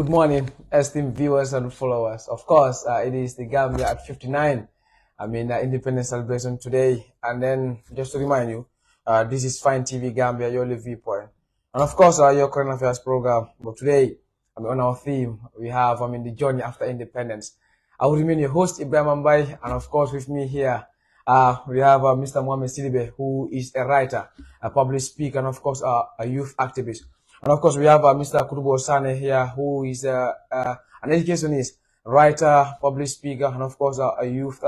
Good morning, esteemed viewers and followers. Of course, it is the Gambia at 59. Independence celebration today. And then, just to remind you, this is Fine TV Gambia, your only viewpoint. And of course, your current affairs program. But today, on our theme, we have, the journey after independence. I will remain your host, Ibrahim Ambai, and of course, with me here, we have Mr. Mohamed Sidibe, who is a writer, a public speaker, and of course, a youth activist. And of course, we have Mr. Kurubo Sane here, who is an educationist, writer, public speaker, and of course, a youth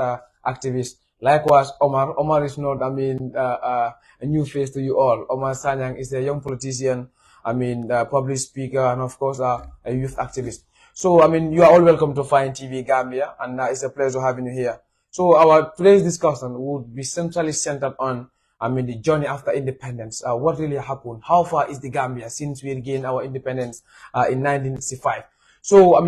activist. Likewise, Omar. Omar is not, a new face to you all. Omar Sanyang is a young politician, public speaker, and of course, a youth activist. So, you are all welcome to Fine TV Gambia, and it's a pleasure having you here. So, our today's discussion would be centrally centered on the journey after independence. What really happened? How far is the Gambia since we regained our independence in 1965? So,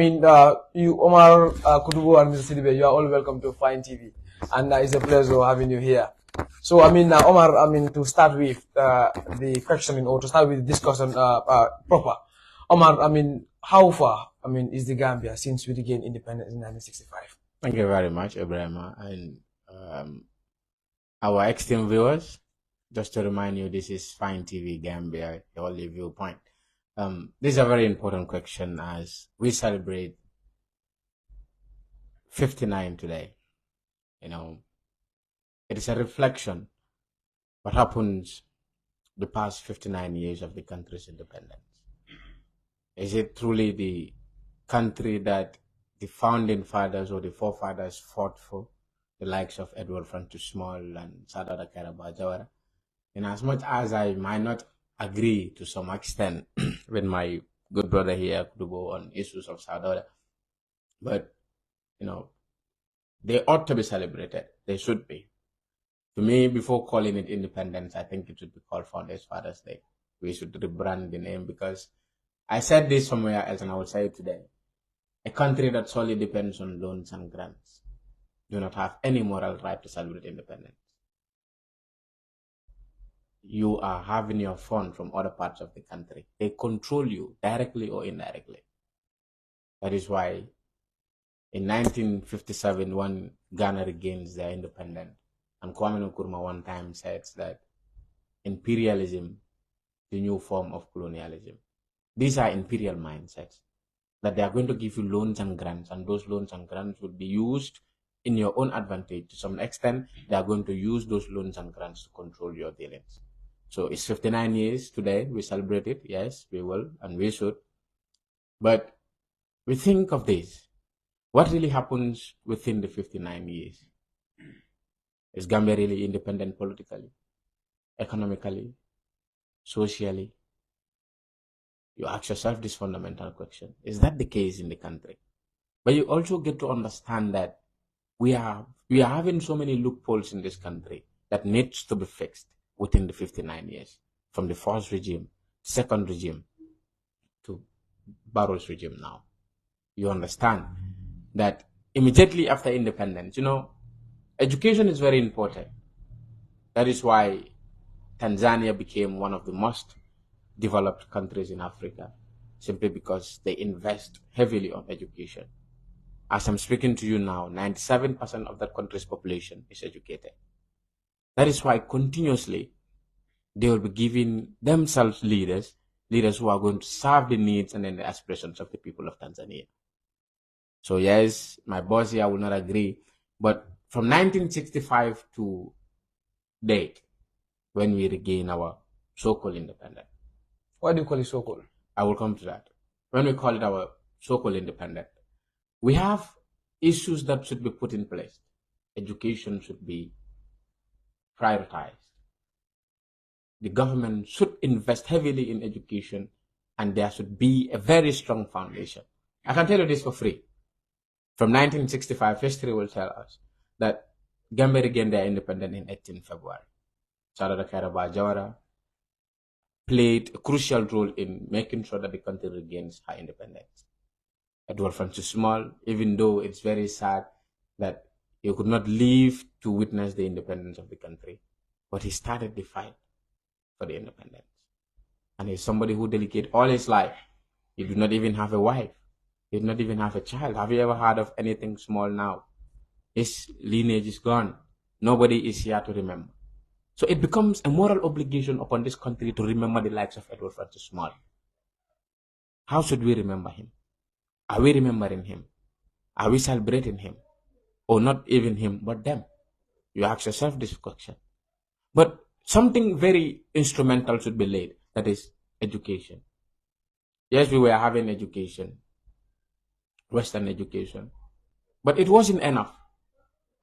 you, Omar, Kudubu, and Mr. Sidibe, you are all welcome to Fine TV. And it's a pleasure having you here. So, Omar, to start with the questioning or to start with the discussion proper. Omar, how far, is the Gambia since we regained independence in 1965? Thank you very much, Ibrahim. And our esteemed viewers, just to remind you, this is Fine TV Gambia, your only viewpoint. This is a very important question as we celebrate 59 today. It is a reflection what happens the past 59 years of the country's independence. Is it truly the country that the founding fathers or the forefathers fought for, the likes of Edward Francis Small and Sadada Karaba Jawara? And as much as I might not agree to some extent with my good brother here, Kudubo, on issues of Sadada, but, they ought to be celebrated. They should be. To me, before calling it independence, I think it should be called Founders Father's Day. We should rebrand the name because I said this somewhere else and I will say it today. A country that solely depends on loans and grants do not have any moral right to celebrate independence. You are having your fund from other parts of the country. They control you directly or indirectly. That is why in 1957, when Ghana regains their independence, and Kwame Nkrumah one time said that imperialism, the new form of colonialism. These are imperial mindsets, that they are going to give you loans and grants, and those loans and grants will be used in your own advantage. To some extent, they are going to use those loans and grants to control your dealings. So it's 59 years today. We celebrate it. Yes, we will, and we should. But we think of this. What really happens within the 59 years? Is Gambia really independent politically, economically, socially? You ask yourself this fundamental question. Is that the case in the country? But you also get to understand that we are having so many loopholes in this country that needs to be fixed within the 59 years. From the first regime, second regime, to Barrow's regime now. You understand that immediately after independence, education is very important. That is why Tanzania became one of the most developed countries in Africa, simply because they invest heavily on education. As I'm speaking to you now, 97% of that country's population is educated. That is why continuously they will be giving themselves leaders who are going to serve the needs and then the aspirations of the people of Tanzania. So yes, my boss here will not agree, but from 1965 to date, when we regain our so-called independence. Why do you call it so-called? I will come to that. When we call it our so-called independent, we have issues that should be put in place. Education should be prioritized. The government should invest heavily in education, and there should be a very strong foundation. I can tell you this for free. From 1965, history will tell us that Gambia regained their independence in 18 February. Sadada Karaba Jawara played a crucial role in making sure that the country regains her independence. Edward Francis Small, even though it's very sad that he could not live to witness the independence of the country, but he started the fight for the independence. And he's somebody who dedicated all his life. He did not even have a wife. He did not even have a child. Have you ever heard of anything small now? His lineage is gone. Nobody is here to remember. So it becomes a moral obligation upon this country to remember the likes of Edward Francis Small. How should we remember him? Are we remembering him? Are we celebrating him? Or not even him, but them? You ask yourself this question. But something very instrumental should be laid, that is education. Yes, we were having education, Western education, but it wasn't enough.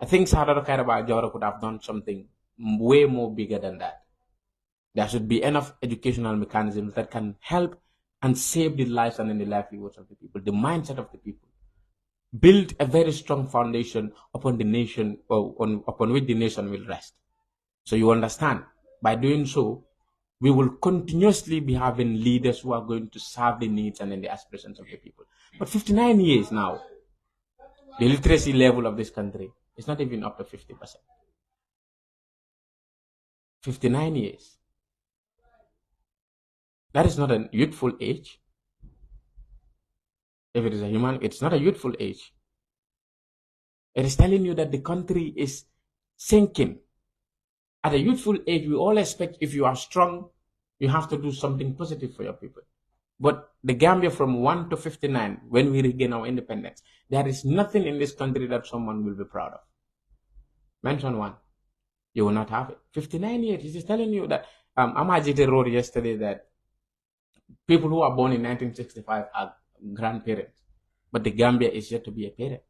I think Sadar Kairaba Jawara could have done something way more bigger than that. There should be enough educational mechanisms that can help and save the lives and the livelihoods of the people, the mindset of the people. Build a very strong foundation upon the nation, or upon which the nation will rest. So you understand, by doing so, we will continuously be having leaders who are going to serve the needs and the aspirations of the people. But 59 years now, the literacy level of this country is not even up to 50%. 59 years. That is not a youthful age. If it is a human, it's not a youthful age. It is telling you that the country is sinking. At a youthful age, we all expect if you are strong, you have to do something positive for your people. But the Gambia from 1 to 59, when we regain our independence, there is nothing in this country that someone will be proud of. Mention one. You will not have it. 59 years. It is telling you that Amajite wrote yesterday that people who are born in 1965 are grandparents, but the Gambia is yet to be a parent.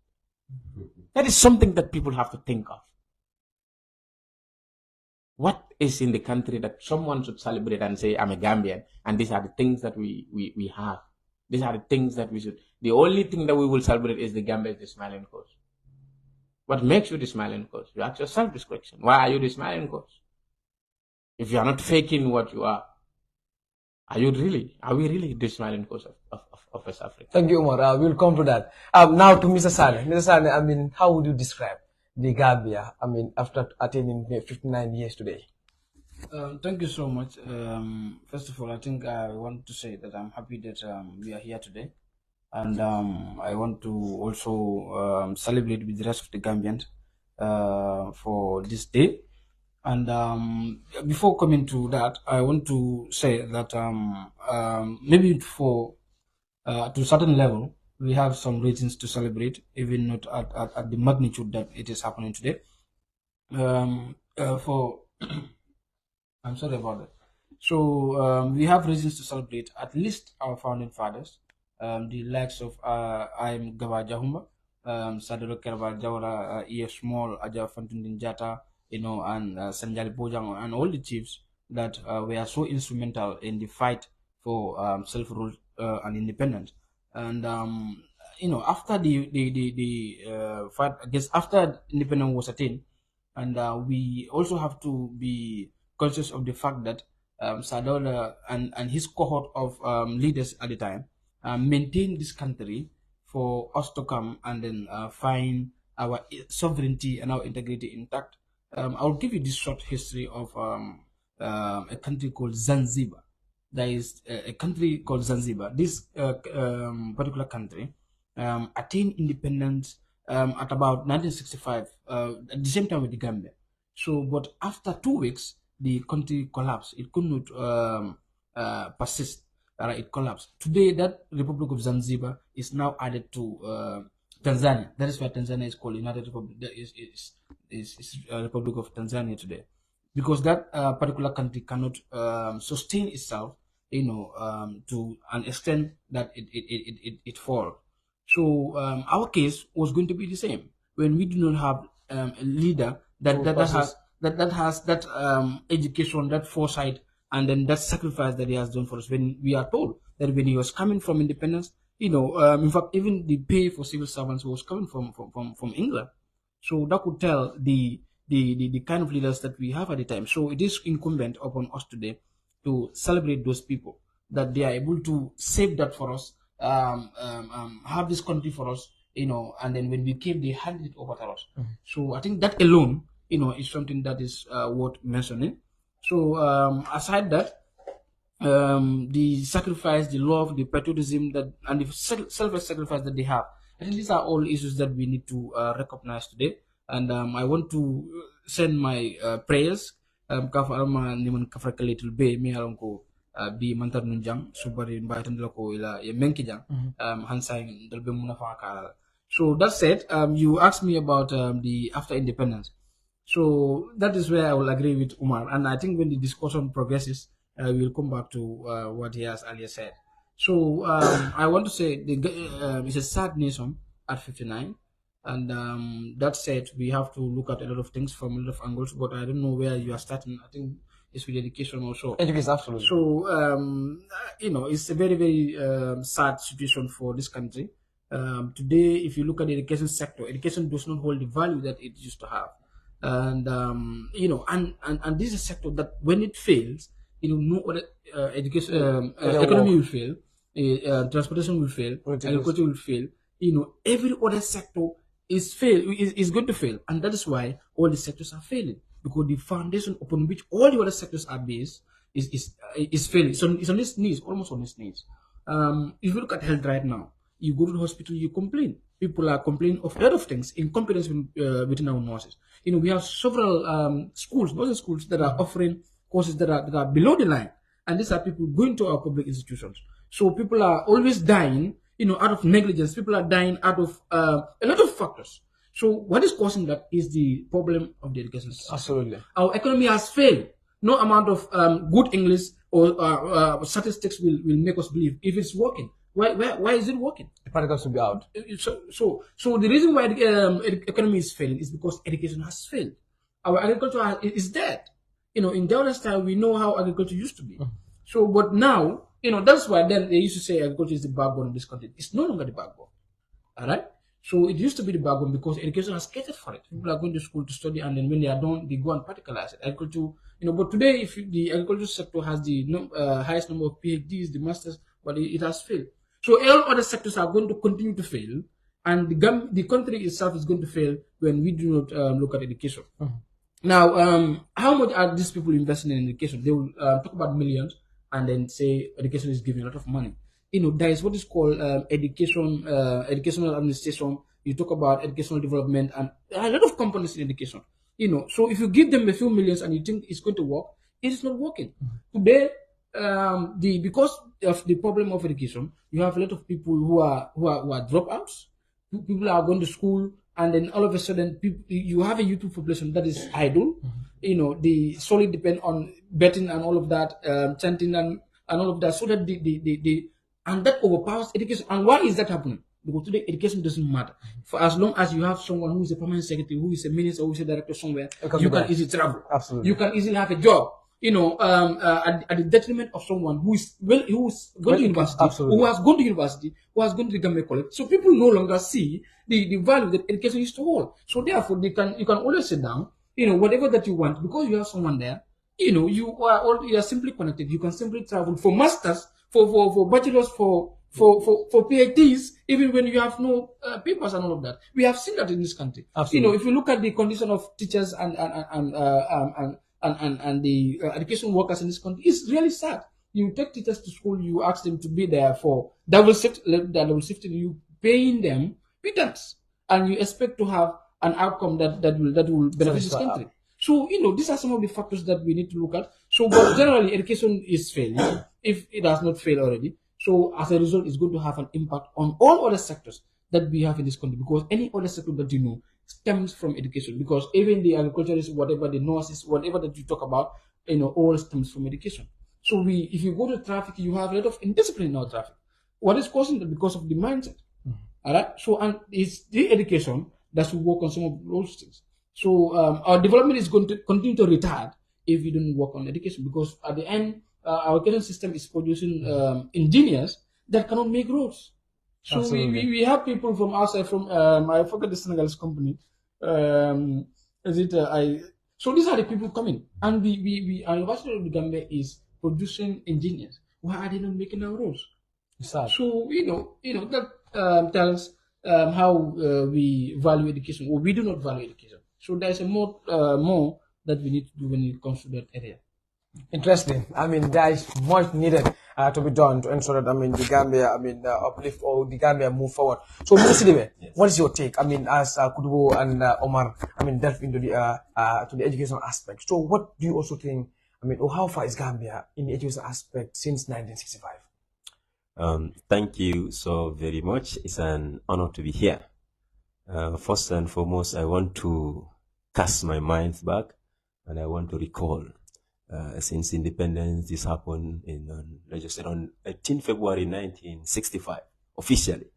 That is something that people have to think of. What is in the country that someone should celebrate and say, I'm a Gambian, and these are the things that we have. These are the things that we should. The only thing that we will celebrate is the Gambia is the smiling coast. What makes you the smiling coast? You ask yourself this question. Why are you the smiling coast? If you are not faking what you are we really the smiling coast of West Africa? Thank you, Umar. We'll come to that. Now to Mr. Sane. Mr. Sane, I mean, how would you describe the Gambia, I mean, after attaining 59 years today? Thank you so much. First of all, I think I want to say that I'm happy that we are here today. And I want to also celebrate with the rest of the Gambians for this day. And before coming to that, I want to say that maybe to a certain level, we have some reasons to celebrate, even not at the magnitude that it is happening today. I'm sorry about that. So we have reasons to celebrate at least our founding fathers, the likes of I'm Gawa Jahumba, Sadoro Kerba Jawara, E. Small, Aja Fantundin Jata, and Sanjali Bojang, and all the chiefs that were so instrumental in the fight for self-rule and independence. And after the fight, I guess after independence was attained, and we also have to be conscious of the fact that Sador and his cohort of leaders at the time maintained this country for us to come and then find our sovereignty and our integrity intact. I'll give you this short history of a country called Zanzibar. There is a country called Zanzibar. This particular country attained independence at about 1965, at the same time with the Gambia. So, but after 2 weeks, the country collapsed. It could not persist. It collapsed. Today, that Republic of Zanzibar is now added to Tanzania. That is why Tanzania is called United Republic. That is Republic of Tanzania today, because that particular country cannot sustain itself, to an extent that it fall. So our case was going to be the same when we do not have a leader that has that education, that foresight, and then that sacrifice that he has done for us. When we are told that when he was coming from independence, in fact, even the pay for civil servants was coming from England. So that could tell the kind of leaders that we have at the time. So it is incumbent upon us today to celebrate those people, that they are able to save that for us, have this country for us, and then when we came, they handed it over to us. So I think that alone, is something that is worth mentioning. So aside that, the sacrifice, the love, the patriotism that, and the self-sacrifice that they have. I think these are all issues that we need to recognize today. And I want to send my prayers. Kafa alma niman kafra kalitul be mi alon ko bi mantar nun jang subari mbaitan lako ila ye menki jang hansai dalbe munafa kala. So that said, you asked me about the after independence. So that is where I will agree with Umar. And I think when the discussion progresses, we'll come back to what he has earlier said. So I want to say it's a sad nation at 59. And that said, we have to look at a lot of things from a lot of angles. But I don't know where you are starting. I think it's with education also. Education, absolutely. So, it's a very, very sad situation for this country. Today, if you look at the education sector, education does not hold the value that it used to have. And and this is a sector that when it fails, no other education economy will fail, transportation will fail, agriculture will fail. Every other sector is going to fail, and that is why all the sectors are failing, because the foundation upon which all the other sectors are based is failing. So it's on its knees, almost on its knees. If you look at health right now, you go to the hospital, you complain. People are complaining of a lot of things, incompetence within our nurses. We have several schools, nursing schools that are offering courses that are below the line, and these are people going to our public institutions. So people are always dying, out of negligence. People are dying out of a lot of factors. So what is causing that is the problem of the education system. Absolutely. Our economy has failed. No amount of good English or statistics will make us believe if it's working. Why is it working? The particles will be out. So the reason why the economy is failing is because education has failed. Our agriculture is dead. In Jawara style, we know how agriculture used to be. So, but now, that's why then they used to say agriculture is the backbone of this country. It's no longer the backbone. All right. So it used to be the backbone because education has catered for it. People are going to school to study, and then when they are done, they go and particularize it. Agriculture, but today, if the agriculture sector has the highest number of PhDs, the masters, but it has failed. So all other sectors are going to continue to fail, and the country itself is going to fail when we do not look at education. Now, how much are these people investing in education? They will talk about millions and then say education is giving a lot of money. There is what is called educational administration. You talk about educational development, and there are a lot of components in education. So if you give them a few millions and you think it's going to work, it is not working. Today, because of the problem of education, you have a lot of people who are dropouts. People are going to school, and then all of a sudden, you have a youth population that is idle. They solely depend on betting and all of that, chanting and all of that, so that and that overpowers education. And why is that happening? Because today education doesn't matter. For as long as you have someone who is a permanent secretary, who is a minister, who is a director somewhere, you can easily travel. Absolutely. You can easily have a job. At the detriment of someone who is going to university, absolutely, who has gone to university, who has gone to the Gambia college. So people no longer see the value that education used to hold. So therefore, you can always sit down, whatever that you want, because you have someone there. You are simply connected. You can simply travel for masters, for bachelors, for PhDs, even when you have no papers and all of that. We have seen that in this country. Absolutely. If you look at the condition of teachers and the education workers in this country, it's really sad. You take teachers to school, you ask them to be there for double shift, you paying them pittance, and you expect to have an outcome that will benefit this country. So these are some of the factors that we need to look at. So, but generally, education is failing if it has not failed already. So, as a result, it's going to have an impact on all other sectors that we have in this country, because any other sector that stems from education. Because even the agriculturists, whatever, the nurses, whatever that you talk about, all stems from education. So, if you go to traffic, you have a lot of indiscipline in our traffic. What is causing that? Because of the mindset. All right. So, and it's the education that should work on some of those things. So our development is going to continue to retard if we don't work on education, because at the end, our education system is producing engineers that cannot make roads. So we have people from outside, from I forget the Senegalese company. So these are the people coming, and our University of the Gambia is producing engineers. Why are they not making our roads? So that tells how we value education, or we do not value education. So there is a more that we need to do when it comes to that area. Interesting. I mean, there is much needed to be done to ensure that, I mean, the Gambia, I mean, uplift or the Gambia move forward. So, Mr. Sidibe, what is your take? I mean, as Kudubo and Omar, I mean, delve into the to the education aspect. So, what do you also think? I mean, or how far is Gambia in the education aspect since 1965? Thank you so very much. It's an honor to be here. First and foremost, I want to cast my mind back and I want to recall since independence, this happened in, let's just say on 18 February 1965, officially.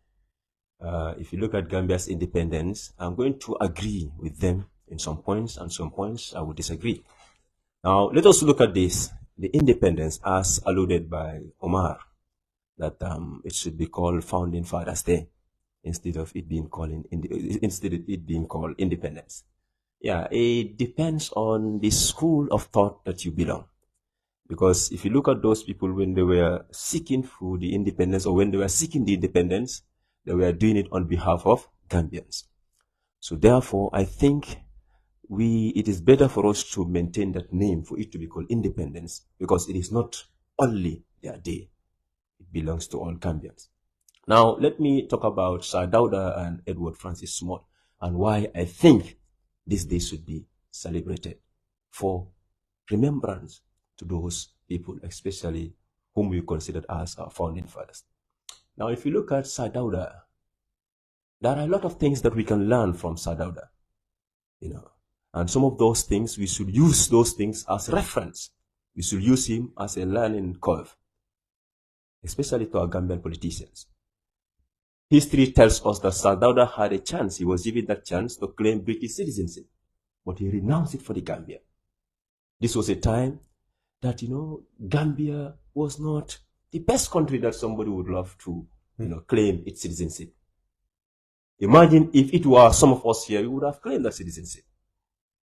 If you look at Gambia's independence, I'm going to agree with them in some points, and some points I would disagree. Now, let us look at this, the independence as alluded by Omar, that it should be called Founding Fathers Day instead of it being called independence. Yeah, it depends on the school of thought that you belong. Because if you look at those people when they were seeking for the independence, or when they were seeking the independence, they were doing it on behalf of Gambians. So therefore, I think it is better for us to maintain that name for it to be called independence, because it is not only their day. It belongs to all Gambians. Now, let me talk about Sir Dawda and Edward Francis Small and why I think this day should be celebrated for remembrance to those people, especially whom we considered as our founding fathers. Now, if you look at Sir Dawda, there are a lot of things that we can learn from Sir Dawda, and some of those things, we should use those things as reference. We should use him as a learning curve, especially to our Gambian politicians. History tells us that Sir Dawda had a chance. He was given that chance to claim British citizenship, but he renounced it for the Gambia. This was a time that, Gambia was not the best country that somebody would love to, claim its citizenship. Imagine if it were some of us here, we would have claimed that citizenship.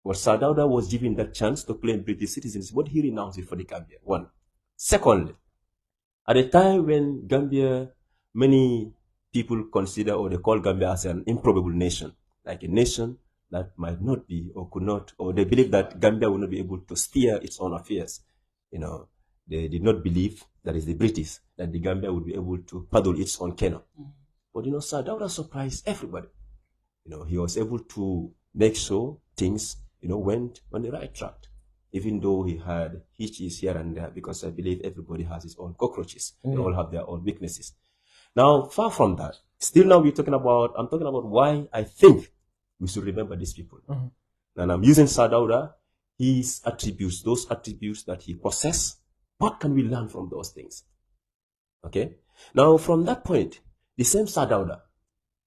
But Sir Dawda was given that chance to claim British citizenship, but he renounced it for the Gambia. One. Secondly, at a time when Gambia, many people consider or they call Gambia as an improbable nation, like a nation that might not be or could not, or they believe that Gambia will not be able to steer its own affairs. They did not believe, that is the British, that the Gambia would be able to paddle its own canoe. But Sir Dawda surprised everybody. He was able to make sure things, went on the right track, even though he had hitches here and there, because I believe everybody has his own cockroaches. They all have their own weaknesses. Now, far from that, still now I'm talking about why I think we should remember these people. And I'm using Sir Dawda, his attributes, those attributes that he possessed. What can we learn from those things? Okay? Now, from that point, the same Sir Dawda,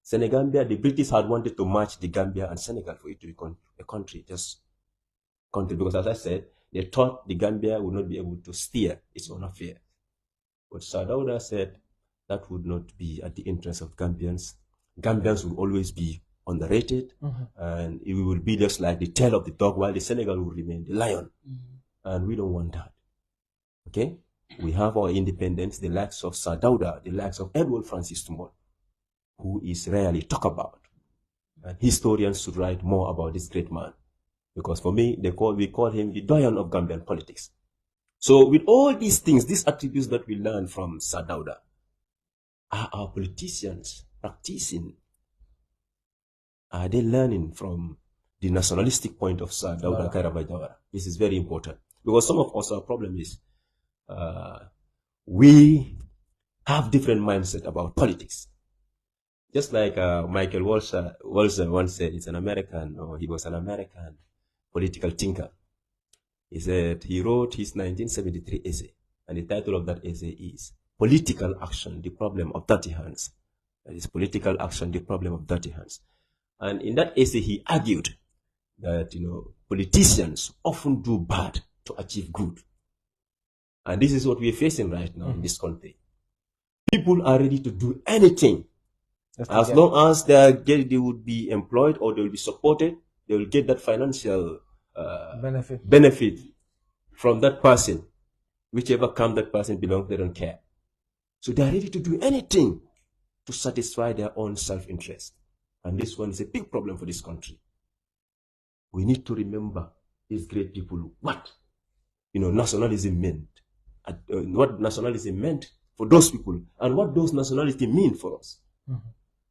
Senegambia, the British had wanted to match the Gambia and Senegal for it to become a country, because as I said, they thought the Gambia would not be able to steer its own affair. But Sir Dawda said that would not be at the interest of Gambians. Gambians will always be underrated, and it will be just like the tail of the dog, while the Senegal will remain the lion. And we don't want that. Okay? We have our independence, the likes of Sir Dawda, the likes of Edward Francis Small, who is rarely talked about. And historians should write more about this great man. Because for me, we call him the doyen of Gambian politics. So with all these things, these attributes that we learn from Sir Dawda, are our politicians practicing? Are they learning from the nationalistic point of Sir Dawda Kairaba Jawara? This is very important. Because some of us, our problem is, we have different mindset about politics. Just like Michael Walzer once said, he was an American political thinker. He said he wrote his 1973 essay, and the title of that essay is Political Action, the Problem of Dirty Hands. That is Political Action, the Problem of Dirty Hands. And in that essay, he argued that, politicians often do bad to achieve good. And this is what we are facing right now in this country. People are ready to do anything. As long as they would be employed or they will be supported, they will get that financial benefit from that person. Whichever camp that person belongs, they don't care. So they are ready to do anything to satisfy their own self-interest. And this one is a big problem for this country. We need to remember these great people. What? nationalism meant, what nationalism meant for those people, and what those nationalities mean for us.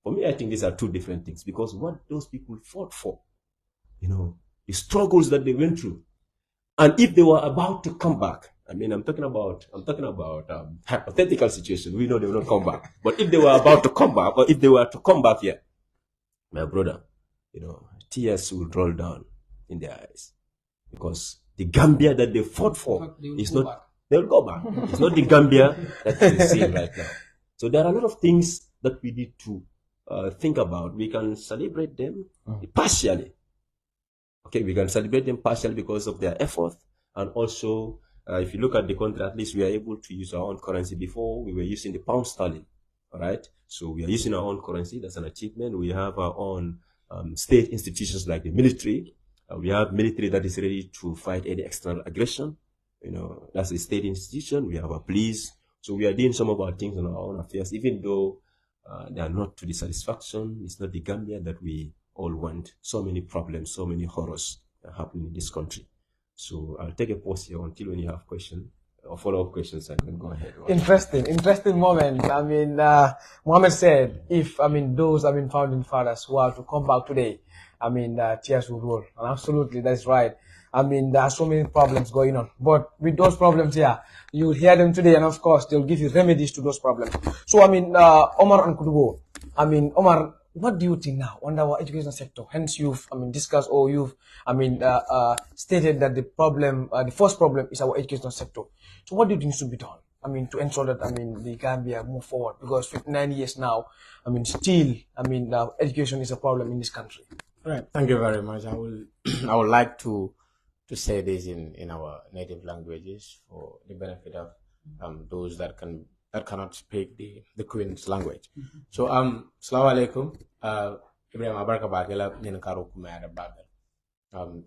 For me, I think these are two different things, because what those people fought for, the struggles that they went through, and if they were about to come back, I mean, I'm talking about hypothetical situation. We know they will not come back, but if they were about to come back, or if they were to come back here, my brother, tears will roll down in their eyes, because the Gambia that they fought for is not. They will go back. It's not the Gambia that we're seeing right now. So there are a lot of things that we need to think about. We can celebrate them partially. Okay, we can celebrate them partially because of their effort, and also if you look at the country, at least we are able to use our own currency. Before, we were using the pound sterling. All right, so we are using our own currency. That's an achievement. We have our own state institutions like the military. We have military that is ready to fight any external aggression. That's a state institution. We have a police. So we are doing some of our things on our own affairs, even though they are not to the satisfaction. It's not the Gambia that we all want. So many problems, so many horrors are happening in this country. So I'll take a pause here until when you have questions or follow-up questions, and then go ahead. Interesting moment. I mean, Mohammed said, if, those, founding fathers who are to come back today, tears will roll. And absolutely, that's right. There are so many problems going on. But with those problems here, you will hear them today, and of course, they'll give you remedies to those problems. So, Omar and Kudugo, Omar, what do you think now on our education sector? Hence, you've, discussed, or you've, stated that the first problem is our education sector. So what do you think should be done? To ensure that, the Gambia move forward? Because 59 years now, still, education is a problem in this country. Right. Thank you very much. I would like to say this in our native languages for the benefit of those that cannot speak the Queen's language. So Assalamu alaikum. Ibrahim abarka bakela nyen karo kumaya babel.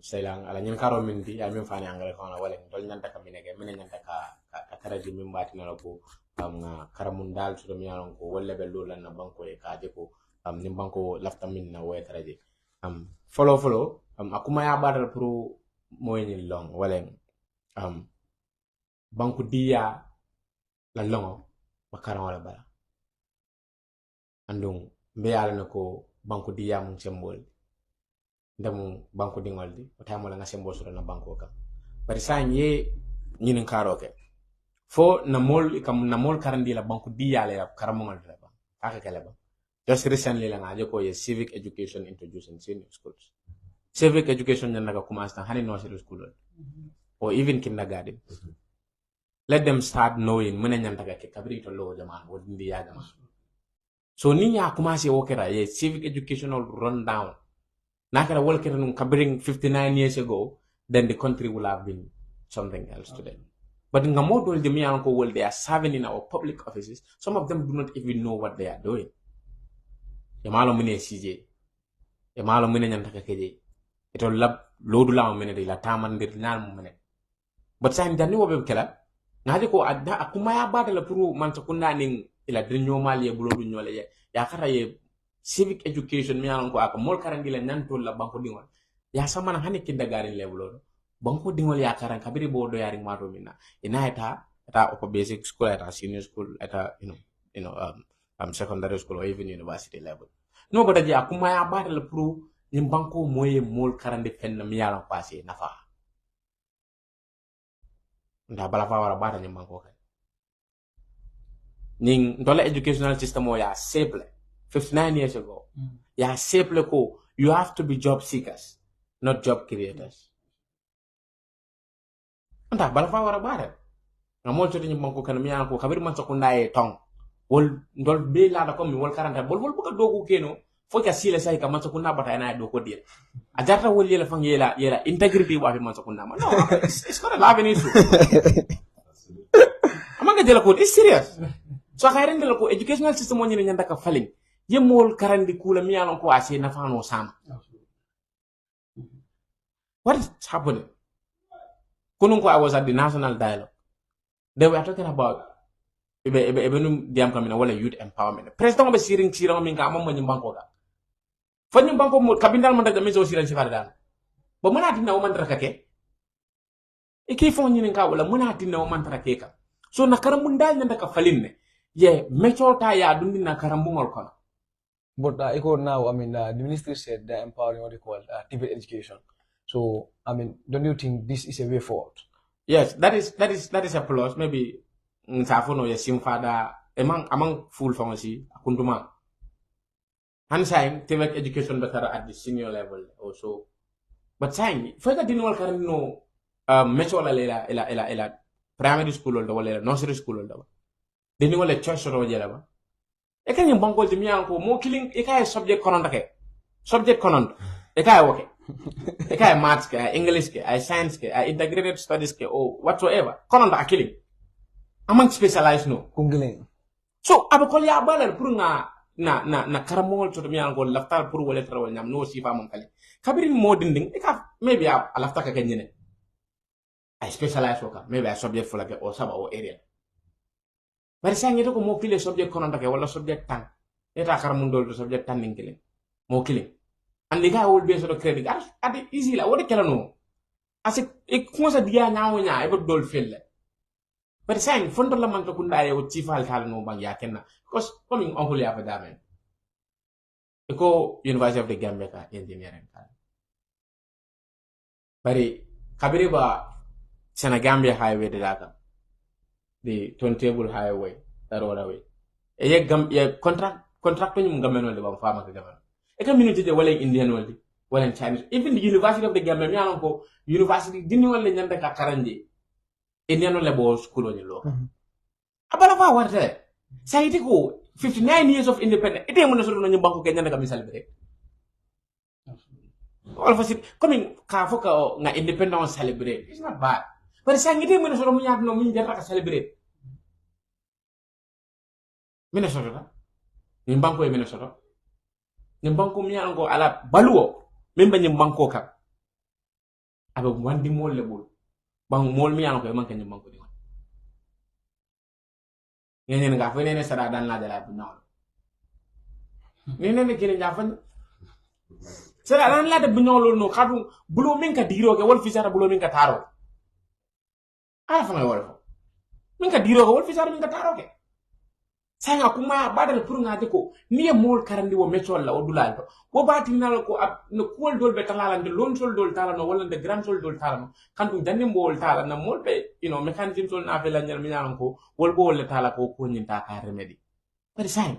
Saylang ala nyen karo minti ay min fani angale kono wala dol nyanta ka minege min nyanta ka karaji min batina lako nga karamundal to mi yalon ko wala be lola na banko e kaje ko ni banko lafta min na way karaji follow akuma ya badal pro moy ni long wala banko dia la longo bakara wala bala andung mbe yalla nako banko dia mun sembol ndamu banko dingol di o tamola nga sembol so na banko ka bari sa nye nyinin karoke fo na mol karandi la banko dia la karamo mal ba aka kala ba just recently la nga ko ye civic education introduced in senior schools. Civic education nyanda ka kuma sta hani nursery school or even kindergarten. Let them start knowing muna nyanda ka ke kabri to lo jama o dindi ya jama. So ni ya kuma se wokera ye civic educational rundown. Nakara wolkera nung kabring 59 years ago, then the country will have been something else today. But in Gamodo, the Miyanko world, they are serving in our public offices. Some of them do not even know what they are doing. Yamalo mine CJ. Yamalo mine nyantaka keje. Ito lab lodu la mine de la taman de nan mine. But sa ndani wobe kala. Ngaje ko adda akumaya bada la puru man sakunda ning ila drinyo mali e bulodu nyole ye. Yakara ye civic education Miyanko aka mol karandi la nyanto la banko dingol. Ya sama na hani kindergarten level. Banko dingol ya karan kabiri bodo yaring mato mina. Ina eta upper basic school, eta senior school, eta secondary school or even university level. No, but aja aku maya battle pro nim banko moye mol karande fen na miyala passé nafa. Nda bala fa wara bata nim banko kay. Ning ndole educational system o ya simple 59 years ago. Ya simple ko you have to be job seekers, not job creators. Nda bala fa wara bata. Ngamol choti nim banko kan miyala ko kabir man sakunda e tong. Wol ndol be la da ko mi wol karanta bol buka dogu keno fo ka sile sai ka man sakunda bata na do ko dir a jarta wol yela fang yela integrity wa fi man sakunda ma no it's not a laughing issue amanga jela ko it's serious so khairen de ko educational system woni nyanda ka falin yemol karandi kula mi yalon ko ase na fano sam what is happening kunun ko I was at the national dialogue they were talking about ebe num diam kamina wala youth empowerment president be siring min ka amam nyim banko ga fanyi banko mo kabindal man daga mezo siring sifar dal ba mana tinna o man raka ke ke fo nyinin ka wala muna tinna o mantara keka so na karamundal nyanda ka falinne ye mechota ya dundi na karambungol kono. But now, I mean, the ministry said they're empowering what they call debate education. So, I mean, don't you think this is a way forward? Yes, that is a plus. Maybe Safono ya simfada among full pharmacy akuntuma. Hansime take education better at the senior level also. But saying further dinwal karino mechola ela primary school or the nursery school or the dinwal a choice or jela. E kan yung bangko jimi ko mo killing e kay subject kononta ke subject kononta e kay okay e kay maths ke english ke science ke integrated studies ke or whatsoever kononta killing among specialized no Kungiling. so abakol ya balal pour na karamol to mi ko laftal pour wala trawal nyam no sifa mom kali kabirin mo dinding e ka maybe a lafta ka kenyene I specialize waka maybe a subject for like or saba or area. Bari sangi to ko mo kile subject kono take wala subject tan eta karamundol to subject tan ningile mo kile andi ga wol be so credit adi easy la wodi kala no ase e ko sa dia nyaawo nya e dol felle bari sangi fondo la man to kunda e o tifal kala no bang ya kenna because coming on holi afa damen e ko University of the Gambia ka engineering ka bari kabire ba Gambia highway de daka the turntable highway that all away ye contract nyum gameno de ba fama ka gameno e kam minute de wala indian wala wala Chinese even the University of the Gambia mi alon ko university dini wala nyanda ka karanje indian wala bo school ni lo abala fa warta sayiti ko 59 years of independence ite mo na so no banko ke nyanda ka mi celebrate all of us coming ka foka nga independence celebrate it's not bad. But saying it when so mu yag no mi jara ka celebrate. Minnesota. Ni banko e Minnesota. Ni banko mi yango ala baluo. Memba ni banko ka. Aba wandi mol le bol. Bang mol mi yango e man kan ni banko di. Ngene nga fa nene sara dan la dala bu naw. Nene kene nga fa sara dan la de bu naw no khadu bulo min ka diro ke wol fi sara bulo min ka taro. Ala fanga wala min ka diro ko wol fi sar min ka taro ke sanga kuma badal pour ngade ko ni e mol karandi wo metol la o dulal to wo bati nal ko no kol dol be talala de lon sol dol tala no wala de grand sol dol tala no kantu danne mbol tala na mol be mechanism sol na fe la nyal mi nyalan ko wol bo wala tala ko ko nyinta ka remedi pare sai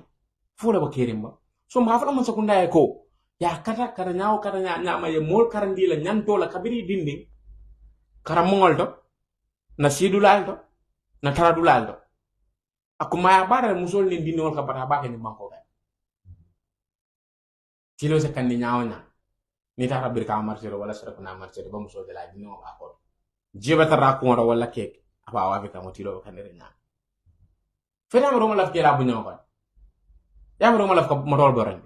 fo la ba kerimba so ma fa man sakunda e ko ya kata kata nyaaw kata nyaama ye mol karandi la nyanto la kabiri dinding karamol to na sidulal to na taradulal to akuma bara musol ni dinol ka bata ba ke ni banko ga kilo se kan ni nyaawna ni tara bir ka marchero wala sara na marchero ba musol de la dinol ba ko jiba tara ko wala kek aba wa ka mo tilo kan re nya fena mo laf ke la bu nyoko ya mo laf ka mo dol boran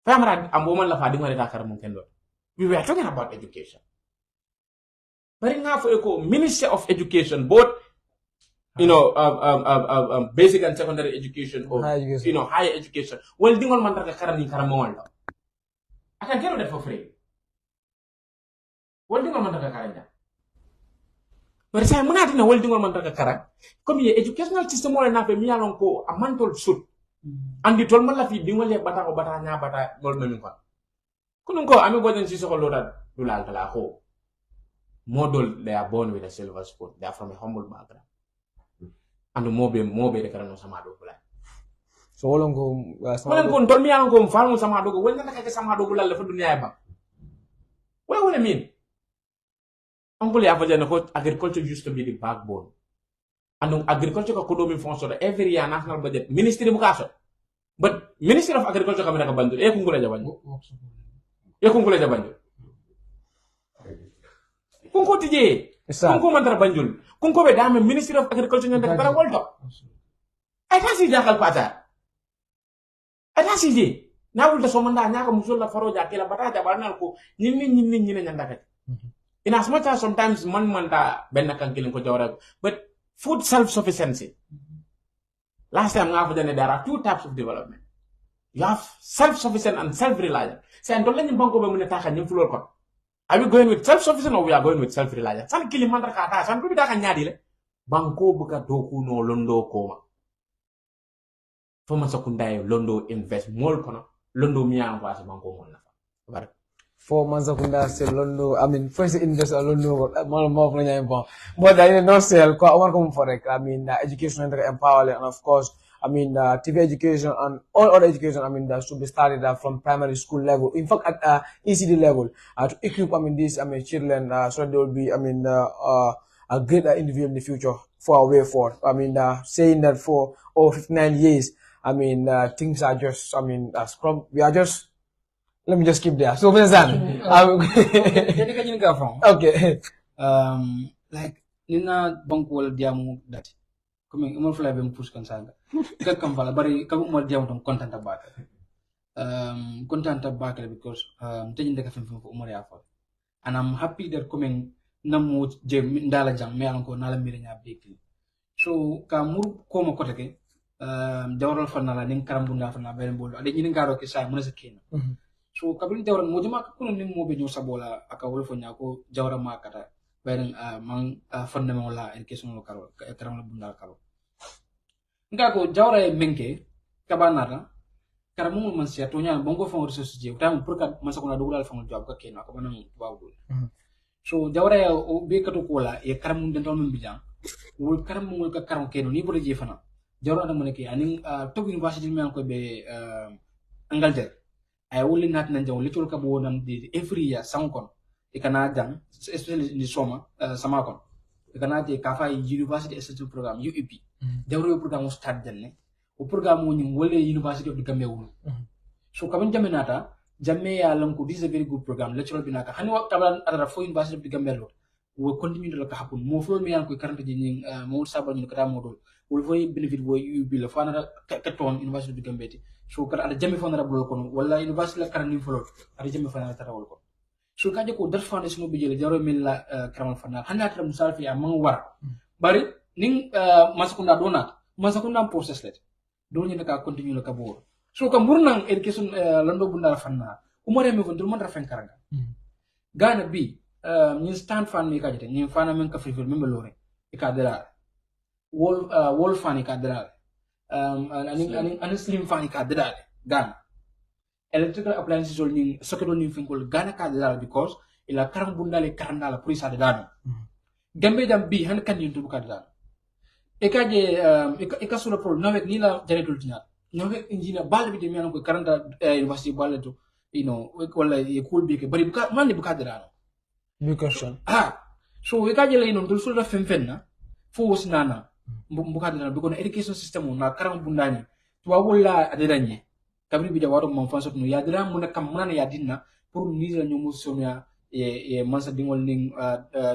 famara ambo man la fa di ngare ta kar mo kendo we were talking about education. But enough for Minister of Education, both basic and secondary education, or higher education. Well, dingal man taka karani karamon. I can get that for free. Well, dingal man taka karanya. But say muna tina well dingal man taka karan. Come here, educational system wala na fe mi alon ko a mantol shoot. And the tol man la fi dingal ya bata ko bata nya bata gol memin ko. Kunun ko ami boden si so ko lota dulal kala ko. Model, they are born with a silver spoon. They are from a humble background. And more be the karano samado bula. So all go told me I'm going farm samado. When I get samado bula for dunia ba. What do I mean? Uncle Avajano agriculture used to be the backbone. And agriculture could be for every year national budget. Ministry Mukaso. But Ministry of Agriculture Kamera Bandu, Ekungula Jabandu. Ekungula Jabandu. Kunko tije kunko mandara banjul kunko be dame Ministry of Agriculture nyanda kala wolto ay tasi jakal pata ay tasi je na wulta so manda nyaka musul la faroja kala batata banal ko nyinni nyanda kat in as much as sometimes man manta ben kan kilin ko jawra but food self sufficiency last time nga fajane there are two types of development. You have self sufficient and self reliant say ndol lañu banko be mun taka ñim fulol ko Are we going with self-sufficient or we are going with self-reliance? San kili mandra kata, san kubi daka nyadi le. Banko buka doku no londo koma. Foma sakundaye londo invest mol kono. Londo miya angwasi banko mol nafa. Barak. 4 months of say Londo, I mean, first invest a Londo, more of the but I didn't sell, I want to come for it. I mean, education and empowerment, and of course, I mean, TV education and all other education, I mean, that should be started from primary school level. In fact, at ECD level, to equip, I mean, this, I mean, children, so that they will be, I mean, a great individual in the future for our way forward. I mean, saying that for over 59 years, I mean, things are just, I mean, we are just, let me just keep there. So, okay. Like, nina bangko diamu that. Kami umur fly bem push kan sanga. Kakam fala bari kabu umur diamu tom content about it. Content about it because tajin deka fem fem umur ya fa. And I'm happy that coming namu je ndala jang me anko nala mirenya beki. So ka mur ko ma kotake jawral fa nala ning karambunda fa na ben bolo ade nyini ngaro ke sa munasa kena. So kabin jawran mojama kuno nim mo be nyo sabola aka wolfo nyako jawra ma kata bayang mang fanna mo la education lo karo karam la bundal karo ngako jawra menke kabanata karamu man sia to nya bongo fon resources je tam pour ka man sakona dugulal fon job ka keno ko banam bawdul so jawra o be kato kola e karamu den ton bijang wol karamu ka karam keno ni bolo je fana jawra na moneke aning top university me ko be Angleterre I only not nanjang little kabo nam di every year sangkon ikana jang especially in the summer samakon ikana di kafa university essential program UEP jawro program start denne o program mo nyum wole university of the Gambia wulu so kabin jamenata jamme ya lanko this is a very good program lecturer binaka hani wa taban adara fo university of the Gambia lo will continue to ka happen mo flo mi yanko karanta jini mo sabal ni kata modol will voy benefit wo UEP la fana katon university of the Gambia so kar ada jami fana bol kono wala university la karani folo ada jami fana tara wol ko so kaje ko dar foundation mo bijele jaro min la karamal fana handa tara musal fi amang war bari ning masakunda donat masakunda process let do ni ka continue la ka bor so ka murnang education lando bunda fana umare me gondul man rafen karanga gana bi ni stand fan ni kajete ni fana men ka free membe lore e ka dara wol fani ka dara and slim fani ka dada Ghana. Electrical appliances only socket only finkol Ghana ka dada because ila karang bundale karandala purisa dada. Gambia jam bi han kan yuntu ka dada. Ekaje eka sura pro nawek nila jaredul tinya. Nawek engineer bal bi de mi ko karanda university bal to wala e cool bi ke bari buka man buka dada. Big question. So ekaje la dul sura femfenna fo nana mbuka dana because education system na karang bundani tuwa wala adiranye kabri bi jawaro mon fanso no yadira mun kam mun ya dinna pour ni la ñu musonya e mansa dingol ning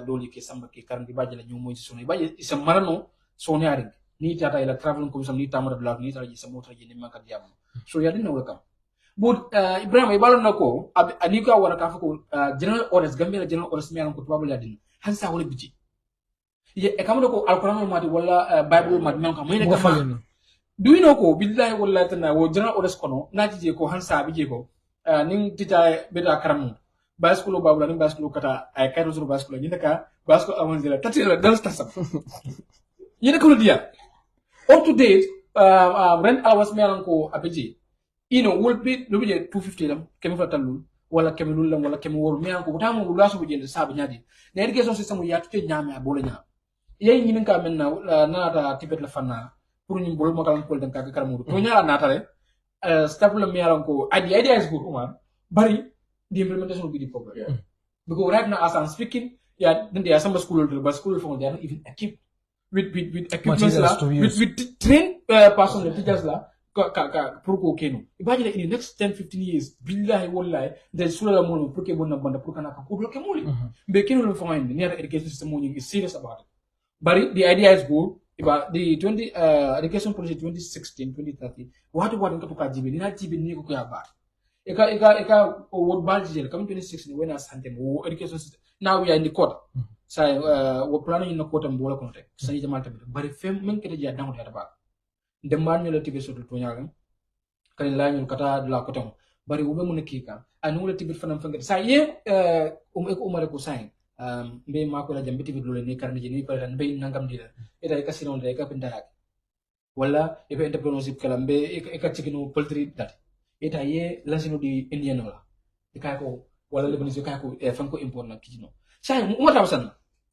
doli ke samba ke karang di bajala ñu moy sonu baje isa marano sonya ring ni tata ila travel ko sam ni tamara blog ni tara ji sa motra ji ni maka diam so ya dinna wala kam but ibrahim ibalo nako ani ko wara ka fako general orders Gambia general orders mi ko tuwa wala dinna hansa wala biji ye e kamdo ko alquran mati wala bible mati men ko moyne kama do you know ko billahi wallahi tana wo general orders kono naji je ko hansa bi je ko ning tita beta karam baskulo babula ning baskulo kata ay kayro sur baskulo ni naka baskulo amanzila tatira dal tasam yene ko dia up to date rent hours melan ko abiji will be no be 250 lam kemi fatalul wala kemi lul lam wala kemi wor melan ko tamo lu laso je sabu nyadi na education system ya tuté nyame abola nya yey ñi nga men na nata tibet la fana pour ñu bol mo kalan ko den ka karamu to ñala nata re staff la melan ko idea is good man bari the implementation will be the problem because right now as I'm speaking then there are some school for they are not even equipped with equipment la with trained person the teachers la pour ko keno imagine in the next 10-15 years billahi wallahi the sula la mo pour ke bonna banda pour kana ko bloquer moli be keno lo fo ni education system mo is serious about it. But the idea is good. About the education policy 2016-2030, what nkatuka jibe nina jibe ni ko ya ba. Eka what budget come 2016 when as hantem education system. Now we are in the court. So we're planning in the court and bola contact. So ni jamal tabi. But if men kete dia down ya ba. The man yo TV so to nyala. Kan la ñu kata la ko tam. bari ube mun kika anu le tibit fanam fanga sa ye eko umare ko sain mbe mako la jambe tibit lole ni karni ni pare mbe nangam dila ita e kasino de ka pinda wala ebe entrepreneurship kala mbe e ka tikino poultry dat ita ye lasino di indian wala e ka ko wala lebanese ka ko e fanko import na kitino sain umata wasan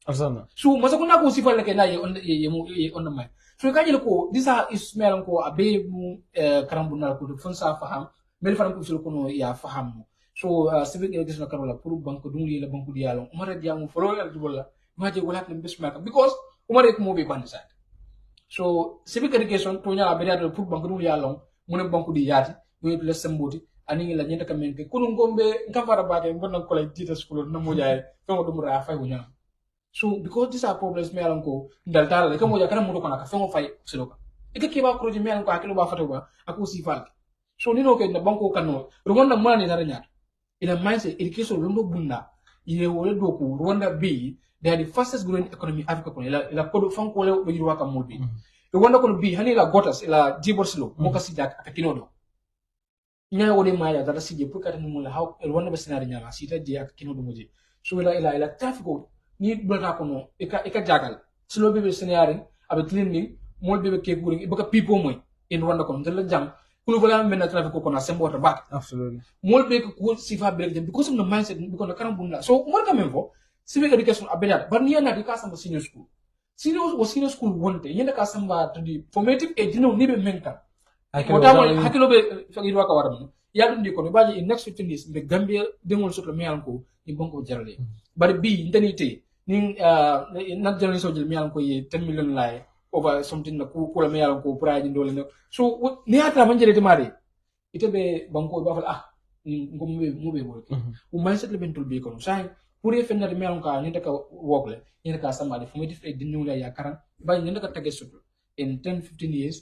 Asana. so masakuna ko sifal ke na ye on mai so ka jelo ko disa ismail ko abe mu karambuna ko fon sa faham mel faram ko sul ko no ya faham so civic education karola pour banko dungli la banko dialon umare diamu folo la jubola maje wala tan bismaka because umare ko mo be bandi sa so civic education to nya abe do pour banko dungli yalon mun banko di yati we le semboti ani la nyenta kamen ke kunu ngombe ngafara baake ngonna ko la tita school na mo jaay ko do mu ra fay wunya so because these are problems me alanko ndal dara ko mo jakara mo ko na ka fengo fay siloka e ke ba projet me alanko akilo ba fato ba ako sifal so ni no ke na banko kanu rwanda mani na nyata ila mindset education londo bunda ile wole doku Rwanda be they are the fastest growing economy Africa ko ila kodo fanko le be yirwa ka molbi Rwanda ko be hani la gotas ila jiborslo mo ka sida akinodo nya wode maya dara sije pour mo la haw Rwanda be senari nyama sita je akinodo moje so ila trafiko ni bulata ko no eka jagal silo bebe senari abe cleaning mol bebe ke guring ibaka pipo moy in Rwanda ko ndel jam kulu bala men na traffic ko na sembo ta back Absolutely. mol be ko sifa be dem because of the mindset because the karam bunna so mol ka memfo civic education abeda but ni na di ka samba senior school wonte yenda ka samba to the formative age no ni be menka hakilo be fagi waka waram ya dum di ko baji in next 15 years be Gambia demol sotlo meal ko ni bonko jarale but bi ndanite ni not generally so jël meal ko ye 10 million lay over something na ku la meal ko praji ndole no so ni ata man jere temari ite be banko ba fal ngom mo be bolke o mindset le bentul be ko sai pour ye fenna meal ka ni ka wokle ni ka sama de formative age dinnu la ya karan ba ni ka tagge sotlo in 10-15 years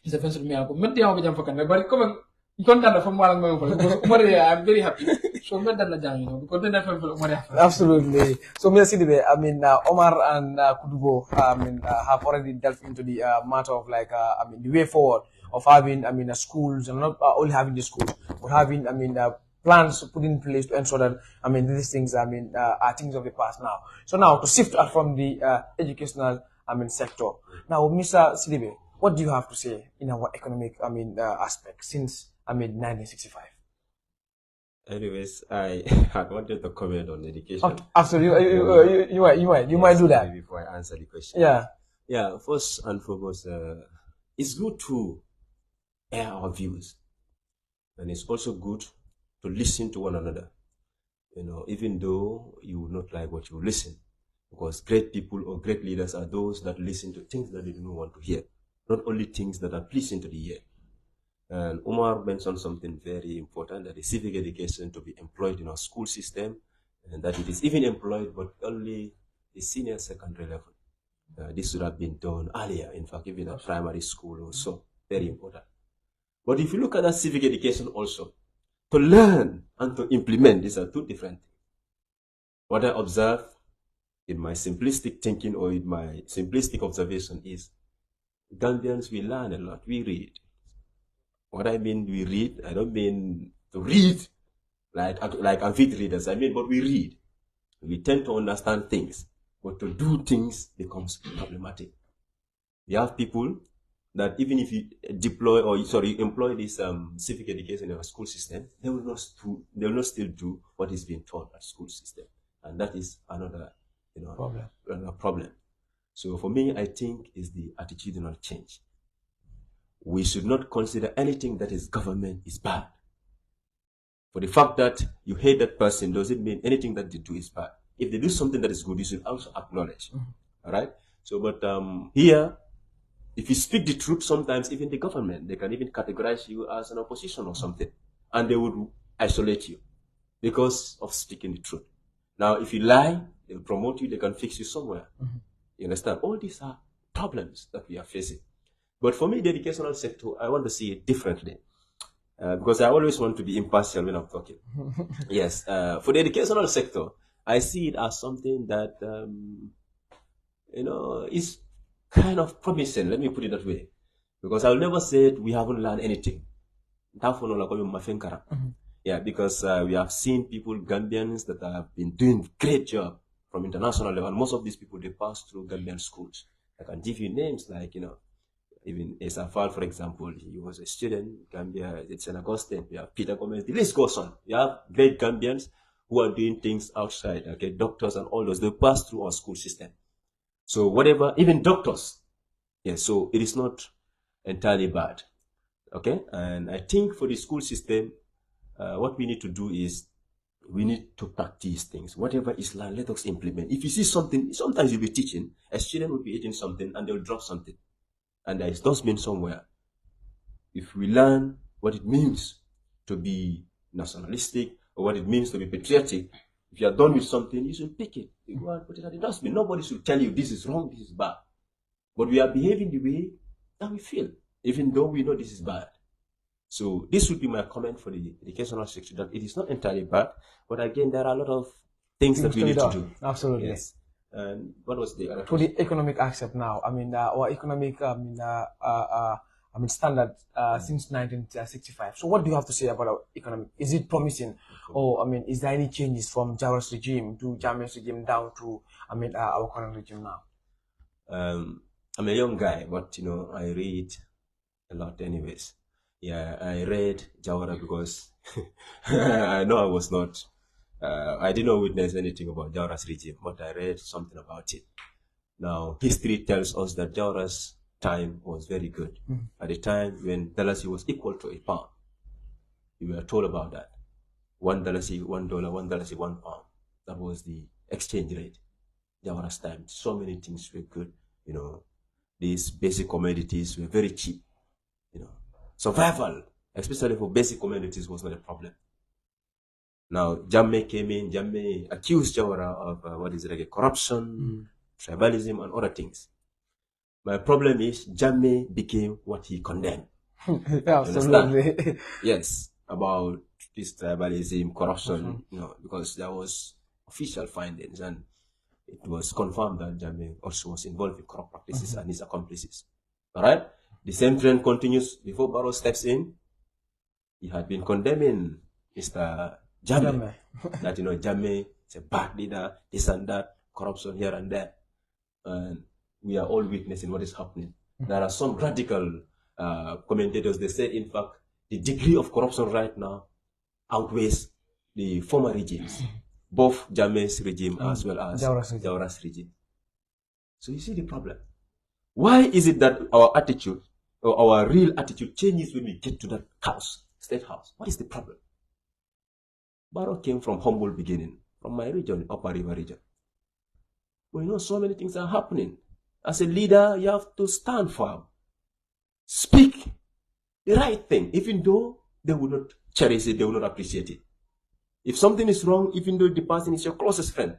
is a fancy meal ko medde ko jam fakan bari comme kontaan na fa malang mo ko I'm very happy so men dan na jang because then I feel Omar Absolutely. So, Mr. Sidibe, I mean, Omar and Kudugo, I mean, have already delved into the matter of like, I mean, the way forward of having, I mean, schools, and not only having the schools, but having, I mean, plans put in place to ensure that, I mean, these things, I mean, are things of the past now. So now, to shift from the educational, I mean, sector. Now, Mr. Sidibe, what do you have to say in our economic, I mean, aspect since, I mean, 1965? Anyways, I had wanted to comment on education. Oh, absolutely, you might do that before I answer the question. Yeah. First and foremost, it's good to air our views, and it's also good to listen to one another. You know, even though you would not like what you listen, because great people or great leaders are those that listen to things that they do not want to hear, not only things that are pleasing to the ear. And Umar mentioned something very important, that is civic education to be employed in our school system, and that it is even employed, but only the senior secondary level. This should have been done earlier, in fact, even at primary school also. Very important. But if you look at that civic education also, to learn and to implement, these are two different things. What I observe in my simplistic thinking or in my simplistic observation is Gambians, we learn a lot, we read. What I mean we read, I don't mean to read like avid readers, I mean, but we read. We tend to understand things, but to do things becomes problematic. We have people that even if you employ this civic education in our school system, they will not still do what is being taught at school system, and that is another problem. So for me, I think is the attitudinal change. We should not consider anything that is government is bad. For the fact that you hate that person doesn't mean anything that they do is bad. If they do something that is good, you should also acknowledge. All right. So, but here, if you speak the truth, sometimes even the government, they can even categorize you as an opposition or something, and they would isolate you because of speaking the truth. Now, if you lie, they'll promote you, they can fix you somewhere. You understand? All these are problems that we are facing. But for me, the educational sector, I want to see it differently. Because I always want to be impartial when I'm talking. Yes. For the educational sector, I see it as something that, is kind of promising. Let me put it that way. Because I'll never say we haven't learned anything. Yeah, because we have seen people, Gambians, that have been doing great job from international level. Most of these people, they pass through Gambian schools. I can give you names like, even Esafal, for example, he was a student, Gambia, it's St. Augustine. We have Peter Gomez, the list goes on. We have great Gambians who are doing things outside, okay, doctors and all those, they pass through our school system. So whatever, even doctors, yeah, so it is not entirely bad, okay? And I think for the school system, what we need to do is we need to practice things. Whatever is learned, let us implement. If you see something, sometimes you'll be teaching, a student will be eating something and they'll drop something. And there is dustbin somewhere. If we learn what it means to be nationalistic or what it means to be patriotic, if you are done with something, you should pick it. You go and put it at the dustbin. Nobody should tell you this is wrong, this is bad. But we are behaving the way that we feel, even though we know this is bad. So this would be my comment for the educational sector, that it is not entirely bad, but again, there are a lot of things that we need to do. Absolutely. Yes. And what was the other for the economic aspect now? I mean, our economic, standard since 1965. So, what do you have to say about our economy? Is it promising, or is there any changes from Jawara's regime to Jammeh's regime down to our current regime now? I'm a young guy, but I read a lot, anyways. Yeah, I read Jawara because I know I was not. I did not witness anything about Jawara's regime, but I read something about it. Now, history tells us that Jawara's time was very good. At the time when Dalasi was equal to a pound, we were told about that. $1, $1, $1, £1. That was the exchange rate. Jawara's time, so many things were good. These basic commodities were very cheap. Survival, especially for basic commodities, was not a problem. Now, Jammeh came in, Jammeh accused Jawara of corruption, tribalism, and other things. My problem is Jammeh became what he condemned. Absolutely. Yes, about this tribalism, corruption, because there was official findings and it was confirmed that Jammeh also was involved in corrupt practices and his accomplices. All right? The same trend continues. Before Barrow steps in, he had been condemning Mr. Jammeh. That, Jammeh is a bad leader, this and that, corruption here and there. And we are all witnessing what is happening. There are some radical commentators, they said, in fact, the degree of corruption right now outweighs the former regimes, both Jammeh's regime as well as Jawara's regime. So you see the problem. Why is it that our attitude, or our real attitude, changes when we get to that house, state house? What is the problem? Barrow came from humble beginning, from my region, Upper River region. But so many things are happening. As a leader, you have to stand firm. Speak the right thing, even though they will not cherish it, they will not appreciate it. If something is wrong, even though the person is your closest friend,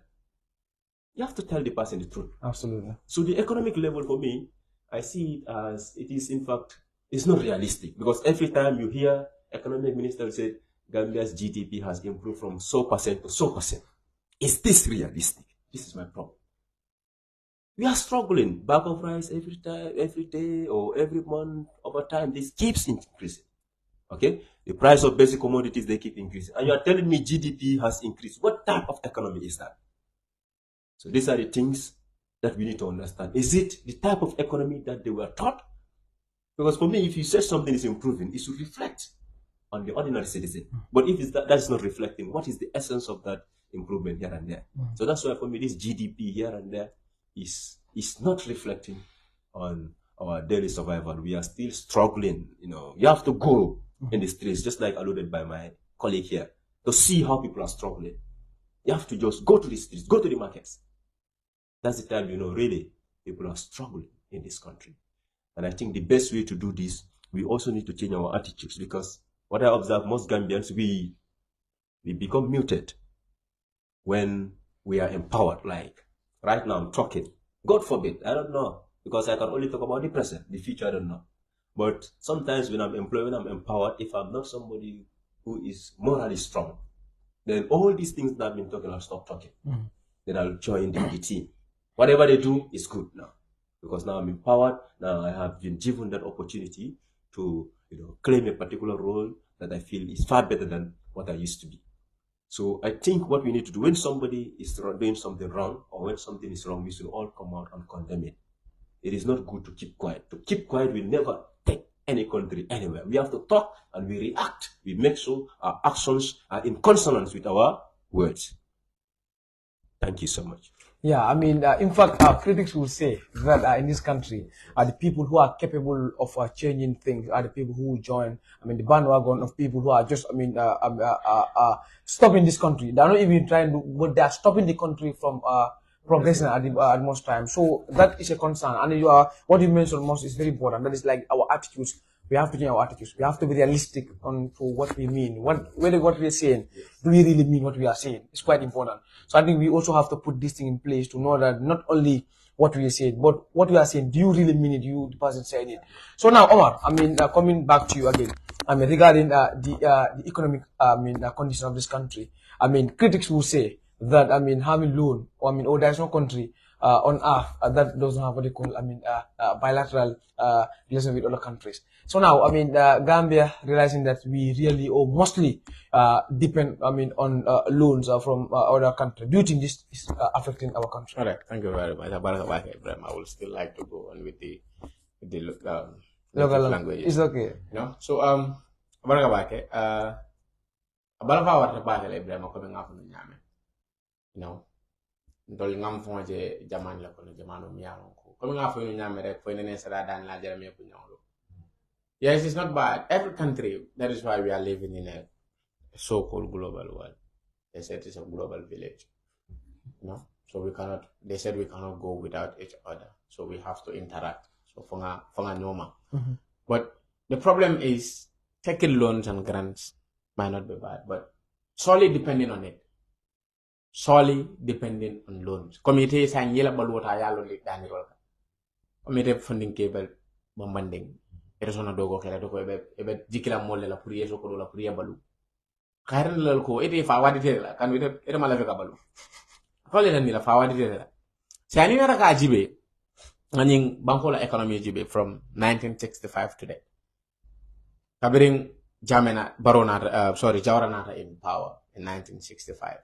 you have to tell the person the truth. Absolutely. So the economic level for me, I see it as it is, in fact, it's not realistic. Because every time you hear economic minister say Gambia's GDP has improved from so percent to so percent, is this realistic? This is my problem. We are struggling. Bag of rice every day, or every month, over time. This keeps increasing. Okay? The price of basic commodities, they keep increasing. And you are telling me GDP has increased. What type of economy is that? So these are the things that we need to understand. Is it the type of economy that they were taught? Because for me, if you say something is improving, it should reflect on the ordinary citizen. But if that's not reflecting, what is the essence of that improvement here and there? So that's why for me, this GDP here and there is not reflecting on our daily survival. We are still struggling. You have to go in the streets, just like alluded by my colleague here, to see how people are struggling. You have to just go to the streets, go to the markets. That's the time, really, people are struggling in this country. And I think the best way to do this, we also need to change our attitudes, because what I observe, most Gambians, we become muted when we are empowered. Like right now I'm talking. God forbid, I don't know, because I can only talk about the present. The future, I don't know. But sometimes when I'm employed, when I'm empowered, if I'm not somebody who is morally strong, then all these things that I've been talking, I'll stop talking. Then I'll join the team. Whatever they do is good now, because now I'm empowered. Now I have been given that opportunity to claim a particular role that I feel is far better than what I used to be. So I think what we need to do when somebody is doing something wrong or when something is wrong, we should all come out and condemn it. It is not good to keep quiet. To keep quiet will never take any country anywhere. We have to talk and we react. We make sure our actions are in consonance with our words. Thank you so much. Yeah, I mean, in fact, critics will say that in this country, the people who are capable of changing things are the people who join. I mean, the bandwagon of people who are just, stopping this country. They're not even trying to, but they are stopping the country from progressing at most time. So that is a concern. And what you mentioned most is very important. That is like our attitudes. We have to change our attitudes. We have to be realistic on for what we mean. Whether what we are saying, do we really mean what we are saying? It's quite important. So I think we also have to put this thing in place to know that not only what we are saying, but what we are saying, do you really mean it? You, the person saying it. So now, Omar, coming back to you again, regarding the economic, condition of this country. Critics will say that, having loan, or there's no country on earth that doesn't have what they call, bilateral relation with other countries. So now, Gambia realizing that we really or mostly depend, on loans from other countries. Do you think this is affecting our country? All right, thank you very much. I would still like to go on with the local language. It's okay. You know, so Barakabake, Balafa Water Ibrahim coming up in Yame. You know, ndol ngam fonje jaman la kono jamano miyaron ko comme nga fo ñu ñame rek fo ne sara dan la jarame ko ñawlo. Yes, it's not bad. Every country, that is why we are living in a so-called global world. They said it's a global village. You know, so they said we cannot go without each other. So we have to interact. So fonga normal. But the problem is taking loans and grants might not be bad, but solely depending on it. Solely depending on loans. Committee saying yela balwota yalo lik dani rolka. Committee funding cable bombanding. Persona dogo kera doko ebe jikila molle la pour yeso ko la pour yabalu. Kairan lal ko ete fa wadite la kan wite ete mala fe kabalu. Kole la ni la fa wadite la. Sani na ka jibe ngani banko la economy jibe from 1965 today. Kabiring Jamena Jawara nata in power in 1965.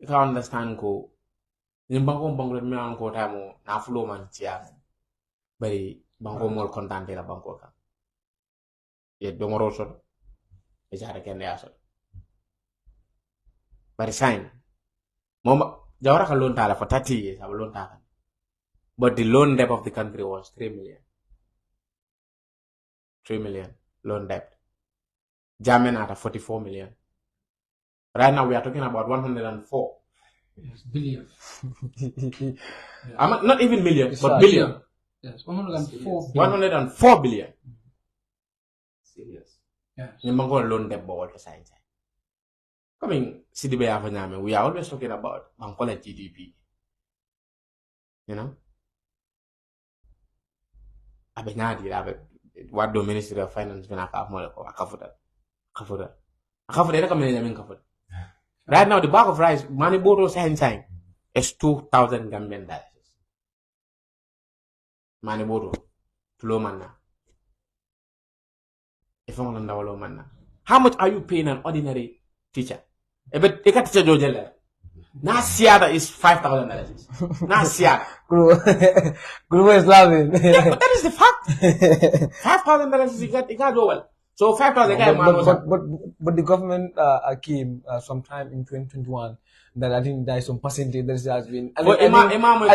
You can understand ko ni banko banglo mi an ko tamo na fulo man tiam. Bari banko mol kontante la banko ka. Ye domoro so e jare ken ya so. Bari sign. Moma Jawara ka loan tala for 30 years, have loan tala. But the loan debt of the country was 3 million. 3 million loan debt. German at 44 million. Right now we are talking about 104. Yes, billion. I'm not even million, but billion. Yes, 104 billion. 104 billion. Serious. Yes. Loan debt all the science. Coming CDB, we are always talking about Bankola GDP. You know? What the Ministry of Finance been right now, the bag of rice, money bottle sign is 2,000 Gambian dollars. Money bottle, low manna. If I'm on low manna, how much are you paying an ordinary teacher? But a teacher Jojela. Now Siada is $5,000. Now Siada. Guru is laughing. Yeah, but that is the fact. $5,000 you got go well. So 5,000 but the government came sometime in 2021 that I think there is some percentage that has been I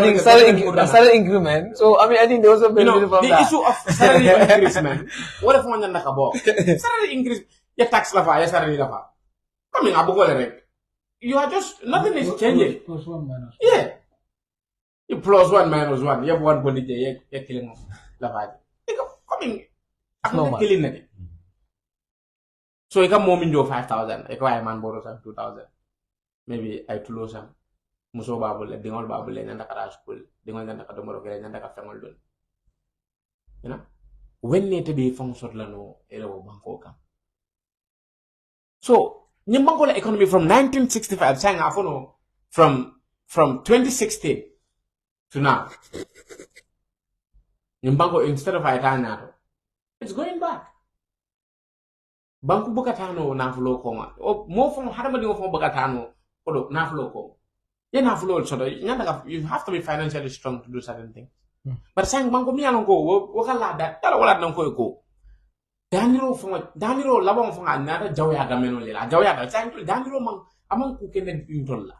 think salary increment. So I think they also benefit from the that. issue of salary increase, man. What if one salary increase? Your tax lafa, your salary lafa. Coming abu you are just nothing is changing. Plus one minus. Yeah. You plus one minus one. You have one body day. You're killing lafa. Coming. I'm killing it. So you can moment do 5,000. You can man borrow some 2,000. Maybe I to lose some. Muso babule, dingol babule, nanda kara school, dingol nanda kadomoro kere, nanda ka famol dun. You know? When need to be function lano elo bankoka. So Nyimbankola economy from 1965, saying from 2016 to now. Nyimbanko instead of Italian, it's going back. banku bukatano nafulo ko ma o mo fo hadama di fo bukatano ko nafulo ko ye nafulo so you have to be financially strong to do certain things but sang banku mi alon ko wo kala da dala wala nan ko daniro labon fo na da jawya ga meno le la jawya ga sang daniro man amon ku kenen intol la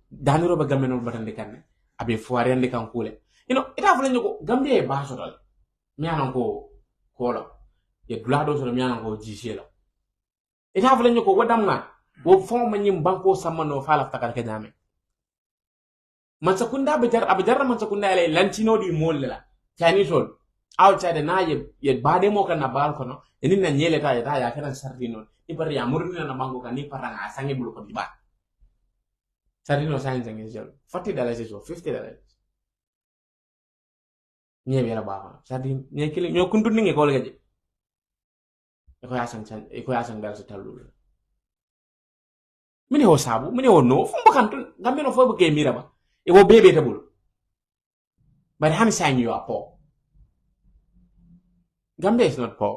daniro ba gameno batande kanne abe foare ande kan kule ita fulen ko Gambia e baso dal mi alon ko la ye dulado so mi alon ko jisela ita fulen ko wadam na wo fon ma nyim banko samano fala takal ke nyame man sakunda abejar man sakunda le lantino di molle la tani sol outside na ye bade mo kan na bal kono eni na nyele ta ya kana sardino ni par ya murni na banko kan ni paranga sangi bulu ko diba sardino sangi sangi jol $40 is $50 nye bela ba sardin nye kili nyo kundu ninge ko leje ko ya sang dal so talul mini ho sabu mini ho no fumba kan gambe no fo be mira ba e wo bebe tabul but how saying you are poor Gambia is not poor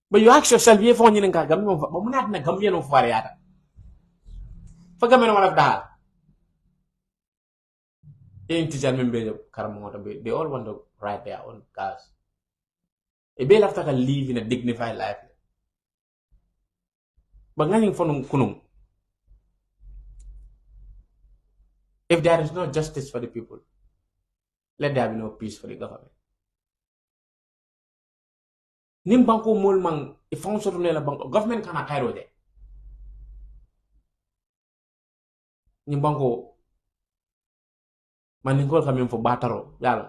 but you ask yourself ye fo nyinen ka Gambia ba munat na Gambia no fare yata fa Gambia no wala dal in tijan membe karamo to be they all want to ride their own cars e be lafta ka live in a dignified life but ngani fonum kunum if there is no justice for the people let there be no peace for the government nim banko mol man e fon soto le la banko government kana kairo de nim banko man ngol kam fo bataro yalla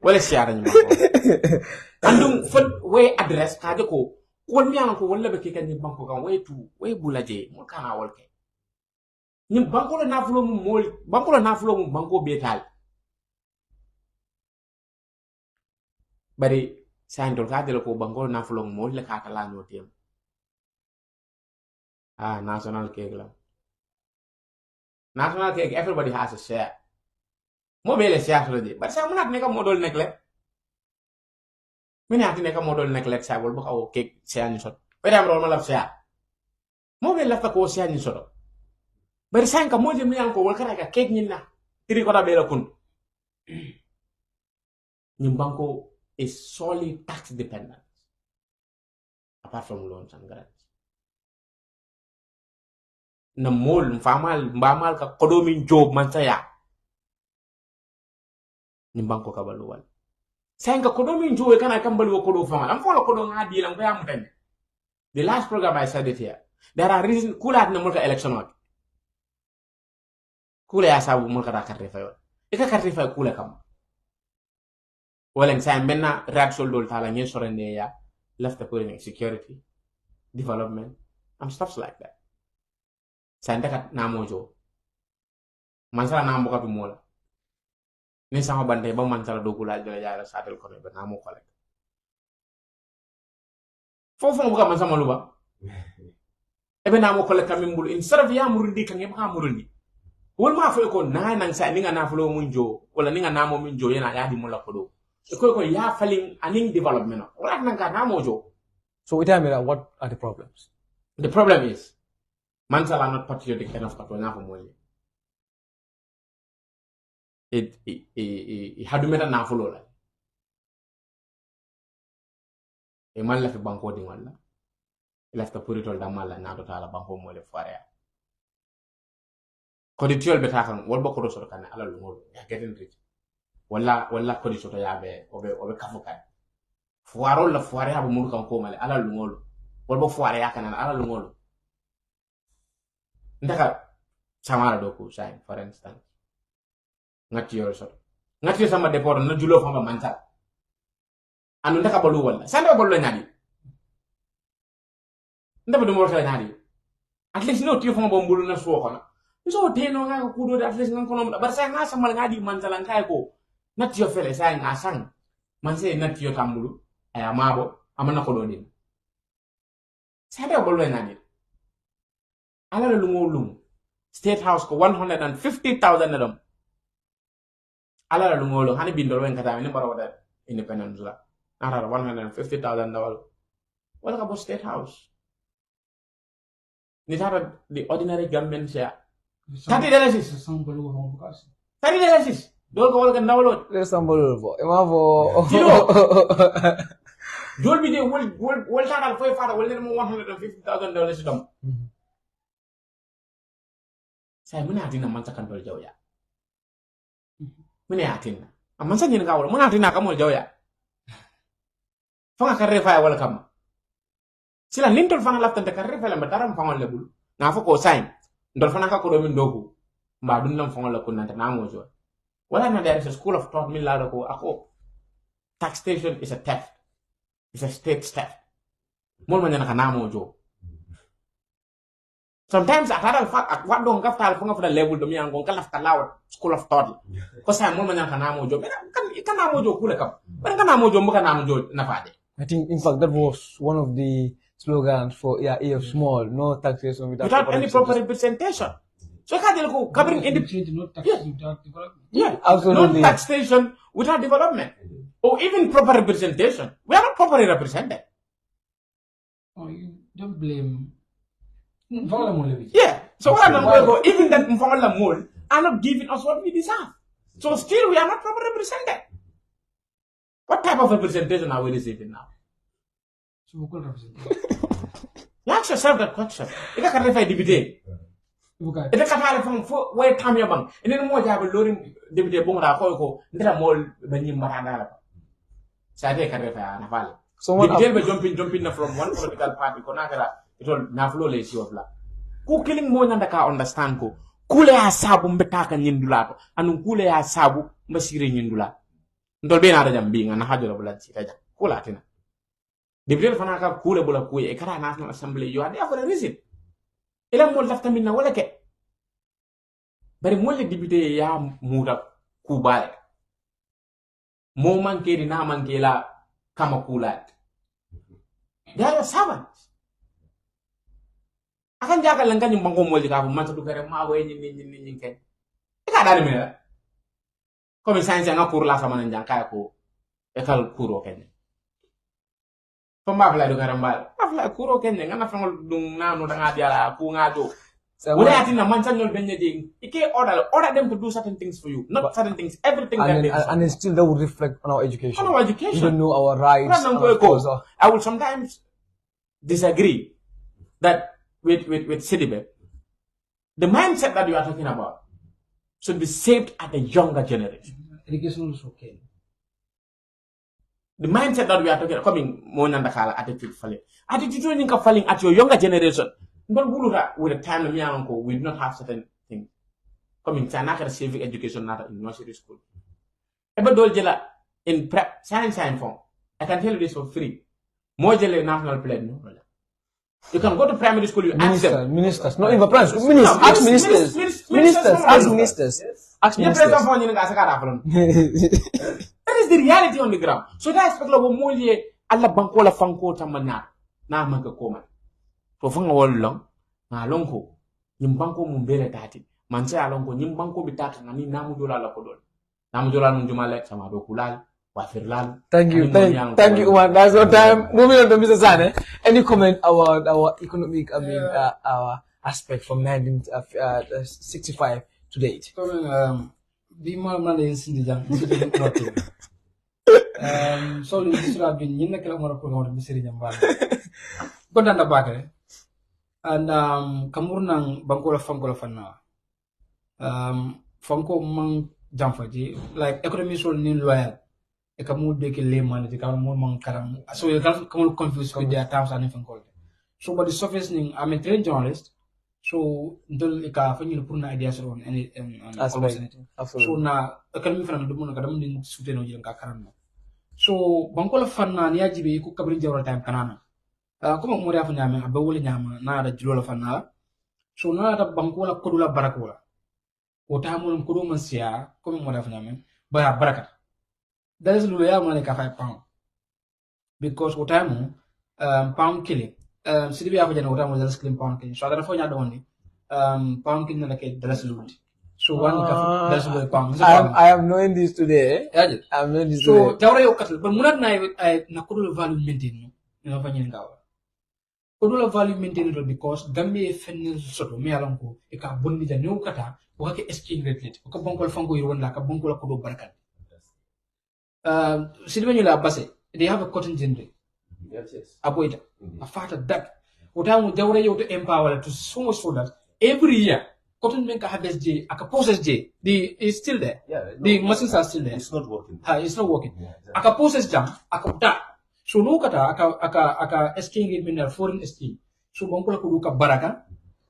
wala siara ni banko andum fon way address ka ko wol mi ko wala be ke nim banko kan way bulaje mo kana wol ke nim banko la nafulo mu mol banko la nafulo mu banko betal bari sandol ka de ko banko la nafulo mu mol le ka tala nyotem national cake la national cake everybody has a share mo bele share so de but sa munat ne ka modol nek le minati ne ka modol nek le sa bol ba ko cake share ni sot pedam ro ma la share mo bele la ko share ni sot bari sa ka mo je mi ko wol kana ka cake ni na tiri ko da bele kun banko is solely tax dependent apart from loans and grants na mol mbamal ka kodomin job man saya banko ka baluwal senga kodomin job kana kan baluwa kodo fama am folo kodo ngadi lam ko yamutan the last program I said it here there are reasons kulat na mulka election wat kula ya sabu mulka da carte fayo e ka carte fayo kula kam wala sa menna rad soldol tala nyen sorende ya left the security development and stuff like that sanda kat namojo mansala namo katu mola ni sama bante ba mansala do kula jala jala sadel ko be namo ko lek fofo buka mansama luba ebe namo ko lek kamimbul instead of ya murundi kan yeba murundi wol ma fa ko na nan sa ninga na fulo munjo wala ninga namo munjo yana ya di mola ko do ko ya falling aning development wala nan ka namojo So tell me that what are the problems? the problem is Mansal are not patriotic enough to for money. It had to make a nafulo. A man left a banco di one. He left a purito damala na to tala banco mole farea. Koditual betakan, what bokoro sort of can ala lungo, getting rich. Walla kodito yabe, obe kafukan. Fuaro la fuarea bumukan komale, ala lungo. What bo fuarea can ala lungo. Ndaka samara doku say for instance ngati yor so ngati sama deport na julo famba mantal anu ndaka balu wala sanda balu ngadi ndaba do mo kala ngadi at least no tiyo famba mbulu na so kono so te no nga ko do at least ngan kono bar say nga sama ngadi mantal kay ko nati yo fele say nga sang man say nati yo tambulu aya mabo amana ko do din sanda balu ngadi ala lungo lung state house ko 150,000 nadam ala la ngolo hani bindol wen kata ni baro da independence la nara $150,000 wala ka bo state house ni tara the ordinary Gambian share $30 $30 dol ko wala ka nawlo There's some bolo. Emavo. dol bi de wol tagal foy fata wala mo $150,000 dom say muna dina man takan dol jawya mune atinna amman sanni nga wala muna atinna kamol jawya fanga karre fa wala kam sila nintol fana laftante karre fa la mataram fangol lebul nga fa ko sign ndol fana ka ko do min dogu mba dun lam fangol la ko nanta na mo jo wala na there is a school of thought min la ko ako taxation is a theft, it's a state theft mol man na kana mo jo sometimes I had a what don't have to for the level to me and go school of thought. Because I'm woman and Kanamo job. Kanamo job, but Kanamo job, Kanamo job, Nafade. I think, in fact, that was one of the slogans for AF Small, no taxation without any proper representation. So how they go covering Yeah, absolutely. No taxation without development. Or even proper representation. We are not properly represented. Oh, you don't blame. Yeah. So what I'm going to go, even that Mfangala Mole are not giving us what we deserve. So still we are not properly represented. What type of representation are we receiving now? So we represent. You ask yourself that question. If I can refer deputy. If I can have from where time you bang, and then more you have a loading deputy Bonga Hoko, then a mole Benin Marana. So I can refer Naval. So deputy jumping from one political party, Konagara. Itol naflo le si ofla ku killing mo nyanda ka understand ko kule ya sabu mbetaka nyindula to anu kule ya sabu mbasire nyindula ndol be na da jambi nga na hajo la bulan ci taja kula tina deputy fana ka kule bula kuye e kara national assembly you are there for a reason ila mo lafta minna wala ke bari mo le député ya muda ku baale mo manke di na manke la kama kulat they are your servants. Akan jaga langkan yung bangko mo jika man sa lugar ma way nyin ken ika dali me ko mi sanse nga kurla sama nan jang kay ko e kal kuro ken to ma fla do garambal afla kuro ken nga na fangol dung nanu da nga diala ku nga do wala atina man san ñol benye ding ike order them to do certain things for you not certain things everything and then still that would reflect on our education. We don't know our rights. I will sometimes disagree that with Sidibe, the mindset that you are talking about should be saved at a younger generation. Education is okay. The mindset that we are talking coming more than the attitude falling. Attitude falling at your younger generation. Don't rule that with the time me uncle we do not have certain things. Coming to civic education not in nursery school. But in prep science form. I can tell you this for free. More national plan no. You can go to primary school, you ask them. Ministers, not even primary school. Ask ministers. Ask ministers. Ask ministers. That is the reality on the ground. So that's what we want alla banko la fanko tamana na manka koma. So fanga wallong na lonko nyim banko mumbere tati. Manse alonko nyim banko bitata ngani namu dola la kodol. Namu dola nunjumale sama do kulal. Thank you, Umar. That's no time. Moving on to Mr. Sane. Any comment about our economic, our aspect from 1965 to date? Be more money in Sindijan. So this should have been in the Kalamara program of Mr. Jambal. But on the back, and Kamurnang Bankola Fankola Fana. Fanko Mang Jamfaji, like economy so new loyal. Kamu de ke layman de kamu mon karam so you can come confused with their terms and anything called so but the surface thing I'm a trained journalist so ndol ka fanyi pour na ideas on any absolutely so na economy fana do mon ka dam din souteno jëm ka karam so banko la fanna ni yajibe ku kabri jawra time kanana comme mo rafa nyama abawul nyama na da julo la fanna so na da banko la kodula barakola o tamul ko do man sia comme mo rafa nyama ba barakat. That is loyal money ka £5 because what time pound killing city we have jana what time was killing pound killing so that for nya do ni pound killing na ke dalas ludi So one that's what I am knowing this today. Yeah. I'm knowing this So today. jawra yo katal but munat na kudu value maintain no fanyin ngawa. Kudu value maintain because Gambia fenni soto me alanko e ka bonni ja new kata o ka exchange rate ko bonkol fango yirwon la ka bonkol kudu barakat. Silvenu la basse they have a cotton gender. Yes. Avoid a fatter that. What I would to empower to so much so that every year cotton make a harvest day, a process day, is still there. Yeah, The machines are still there. It's not working. It's not working. Yeah, exactly. Aka process jam, aka da. So no kata aka exchange with foreign exchange. So bangkola kudu ka baraka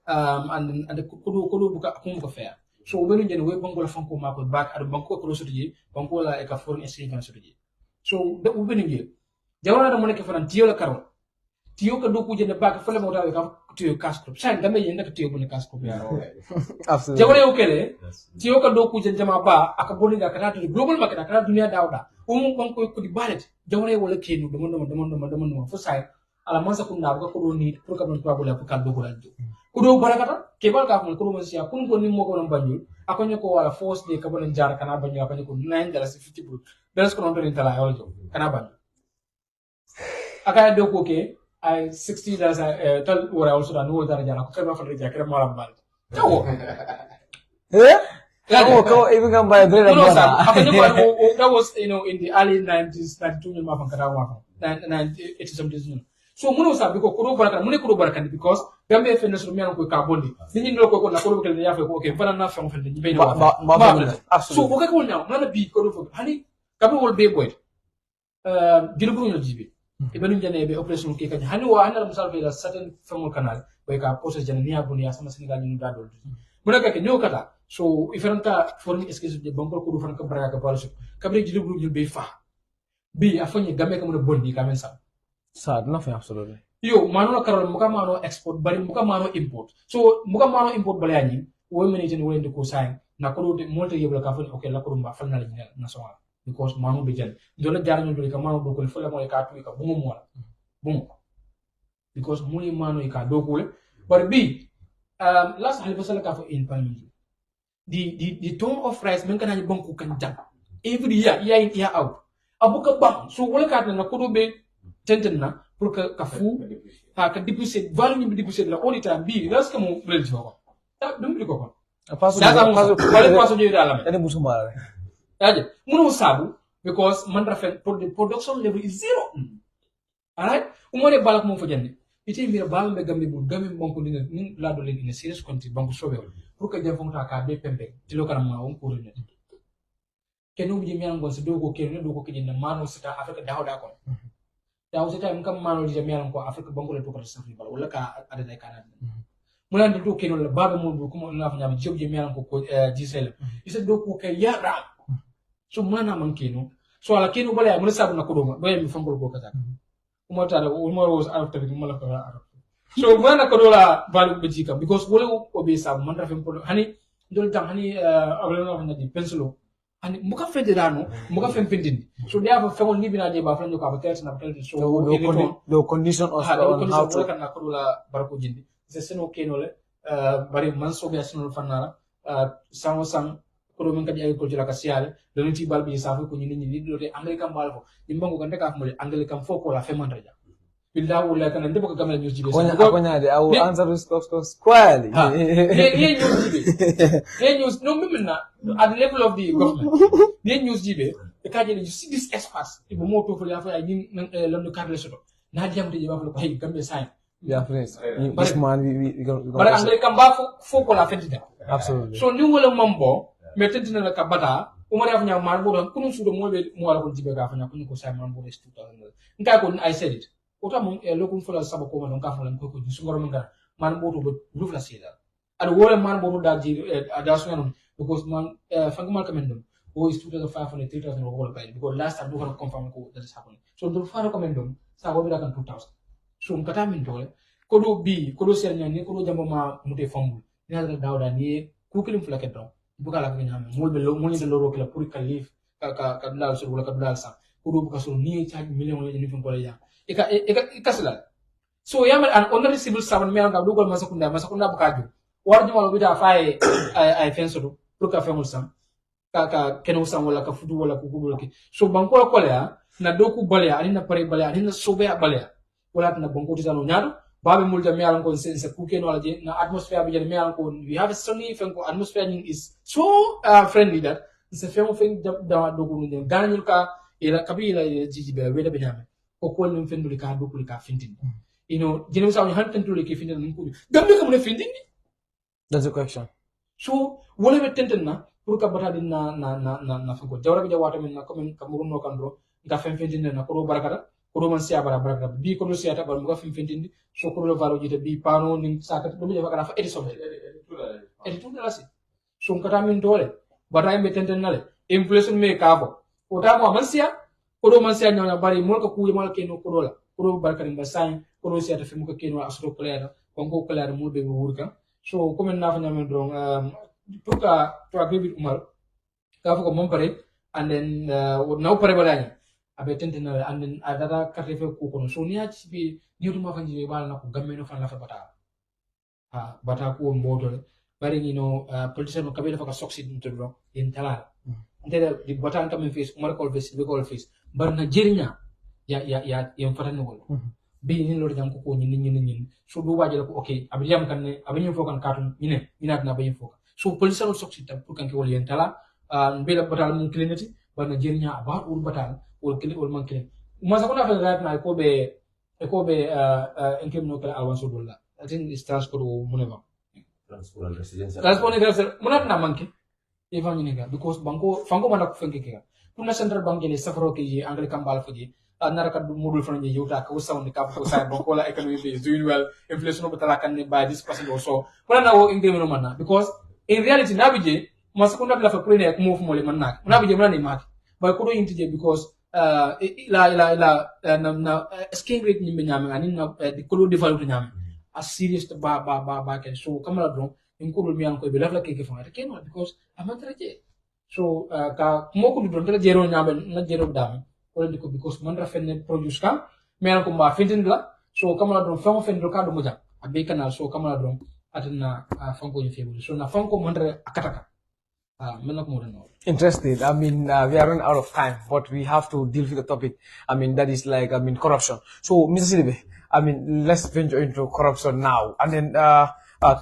and the kudu buka akum fair. So when you know bangkola fanko mako back at bangko kudu sutiji, bangkola eka foreign exchange kan sutiji. So the opening year. Jawara da moneke fanan tiyo la karo. Tiyo ka doku jende baka fele mo dawe ka tiyo cash crop. Sain gambe yenda ka tiyo bune cash crop ya. Absolutely. Jawara yo kele tiyo ka doku jende jama ba aka boni da kana to global market kana dunia dawda. Umu banko ko di balet. Jawara yo wala kenu domo fo sai ala mansa kunda ko ko ni pour ka bon ko bula ko kal dogo la do. Ko do barakata ke bal ka ko mo sia kun ko ni mo ko non banjul akonyo ko wala force de ka bon jar kana banjul akonyo ko 9 dollars 50 brut. Dollars ko non to intala yo kana banjul. Aka do ko ke I 60 dollars tell what I also don't know that jana ko kema fa rija kera mala bal. Tawo. Come even come by bread and butter. That was in the early 90s 92 ma fan kada wa 80 so muno sa biko ko baraka mune ko baraka because Gambia fenna so mian ko ka bondi ni no ko na ko kel ya fe ko okay fana na fa fa ni be no so ko ka ko na na bi ko do hani ka be wol be boy gilu bu ñu jibe e banu jane be operation ke ka hani wa hanal musal fe la certain famol canal boy ka process jane ni abuni ya sama Senegal ñu da dol muna ka ke ñoo kata so iferanta foreign exchange de bangol ko do fan ka baraka ka balsu kabre gilu bu ñu be fa bi afanye Gambia ka mo bondi ka men sa Sad, nothing absolutely. Yo, mano karol muka mano export, bari muka mano import. So muka mano import bali anyi, we manage ni wende ko sign. Na kodo de multi yebla ka fani okay la kodo mba fal na la na so because mano be jan. Dola jara ñu doli ka mano do ko fele mo ka tu ka bumu mo la. Bumu. Because muli mano ka do ko le. But bi last halifa sala ka fo in parliament. The tone of rice men kana ni banku kan jam. Every year in year out. Abuka bang. So wala ka na kodo be tentena pour que fu ha ka dépousser value ni dépousser la all the time bi là ce que mon bel ko ta dum di ko Paso joy dala ene musuma aje muno sabu because man rafen production level is zero alright umone balak mo fa jende ite mira bal be gambi bu gambi mon ko ni la do len ni serious konti banko sobe pour que jam fonta ka be pembe ti lo kana ma on ko ne kenu bi mi angon se do ko kenu do ko kidina mano sita afrika dawda ko taw sita kam mano di jamian ko afrika banko le to ko safri bal wala ka ada day kana mulan do kenu la baba mo ko mo la fa nyam job jamian ko gisel isa do ko ke yara so mana man kenu so ala kenu bala mun sabu na ko do do mi fangol ko kata mo tara o mo was after mi mala ko arab so mana ko do la balu be jika because wala ko be sabu man rafem ko hani dol jam hani awla na di penselo ani muka federano muka fempindini so they have a family bina de ba flanjo ka ba tete na tete so the condition of how to kan na ko la barako jindi se seno kenole bari man so be seno fanara sango sang ko do men kadi agriculture ka siale do nti balbi sa ko ni ni do de american balfo dimbango kan ka mo anglican foko la femandra ja Bilda wala kan ndebo ka gamel news jibe ko nyaade I will answer this question squarely ye news jibe ye news no mimna at the level of the government ye news jibe e ka jeni you see this espace e bo moto fo ya fa ni londo carle soto na jamde jiba fo ko hay gambe sign yeah friends this man we but angle kam ba fo ko la fentida absolutely so ni wala mambo me tentina la ka bata umari afnya mar bo don kunu sudo mo be mo wala ko jibe ga fanya kunu ko sign man bo des 2000 nka ko I said it ota mon lokum fula sabo ko man ka fula ko ko sungoro man ga man boto be lufla sida ad wala man boto da ji da so non because man fangamal kamendum o is 2500 3000 wala bay because last time do kan confirm ko that is happening so do fara kamendum sa bo bi kan 2000 so ngata min dole ko do bi ko do ser nyani ko do jamba ma mute fambul ni da dawda ni ku kilim fula ke do buka la ko nyam mol be lo mo ni de lo rokla pour kalif ka dal so wala ka dal sa ko do buka so ni charge million wala ni fon ko la ya ikasila so yamal an honorary civil servant me anga dugol masakunda bukaju warju wala bita fae ay fenso do pour ka fengol sam ka keno sam wala ka futu wala ku kubul ki so banko la kolea na doku balea ani na pare balea ani na sobe balea wala na banko tisano nyaado babe multa mi alan ko sense ku ken wala je na atmosphere bi je mi alan ko we have a sunny fengo atmosphere is so friendly that it's a fengo feng da doku ni ganul ka ila kabila jiji be weda be nyame ko ko nim fenduli ka doku ka fintin you know jenu sa han fenduli ki fintin ko gambe kam ne fintin That's the question. so wala be tenten na pour ka bata din na fengo jawra bi jawata min na comme kamurun no kandro nga fintin na ko barakata ko man siya bara barakata bi ko siya ta bar mo ga fintin so ko valo jita bi pano ning sakata do be fa kana fa edison editu la si so kata min dole bata be tenten na le inflation me ka bo o ta mo man siya ko man siya nyana bari mo ka kuye mal keno ko dola ko barakata ba sai ko siya ta fi mo ka keno asro clair ko clair mo be wurka so comme na fa nyame drong pour ka to agree with Umar ka fa ko mon pare and then now pare balanya abe tentena and then adada carte fe ko kono so niya ci bi niwtu ma fanji bal na ko gamme no fan la fa bata bata ko mboto bari ni no politician no kabila fa ka succeed to do in tala ndela di bata kam face Umar ko face be ko face bar na jerinya ya yam fatani wol bi ni lo jam ko ni so do waje ko okay abi yam kan ne abi ñu fokan katun ni na ba ñu fokan so politician no succeed tam pour kan ke wol yen tala be la batal mu clinity bar na jerinya ba ul batal wol kili wol man kili masa kuna feel right now ko be enkem no kala awan so dolla I think it's transport o muneva Transport and residential. transport ni kala munat na manke e fami ni ga because banko fango manda ko fenke ke kuna central bank ni safaro ke ji angle kambal fuji anara ka modul fana ji yuta ka usawni ka fa sa banko la economy is doing well inflation no batala kan by this percent also kuna na wo ingem no manna because in reality nabije masakunda bila fa prene ko mo fu mo le manna nabije manna ni mak by ko do intije because na exchange rate ni nyame ani na di kolo de value nyame a serious ba ke so kamala dron in ko mi an ko be lafla ke fa ke no because amatra je so ka mo ko don tele jero nyame na jero dam ko di ko because man rafenne produce ka me an ko ma fitin la so kamala dron fa mo fen do ka do mo jam abe kanal so kamala dron atana fanko ni febul so na fanko man re akataka Interested. I mean, we are running out of time, but we have to deal with the topic. I mean, that is like, I mean, corruption. So, Mr. Silibe, I mean, let's venture into corruption now. And then,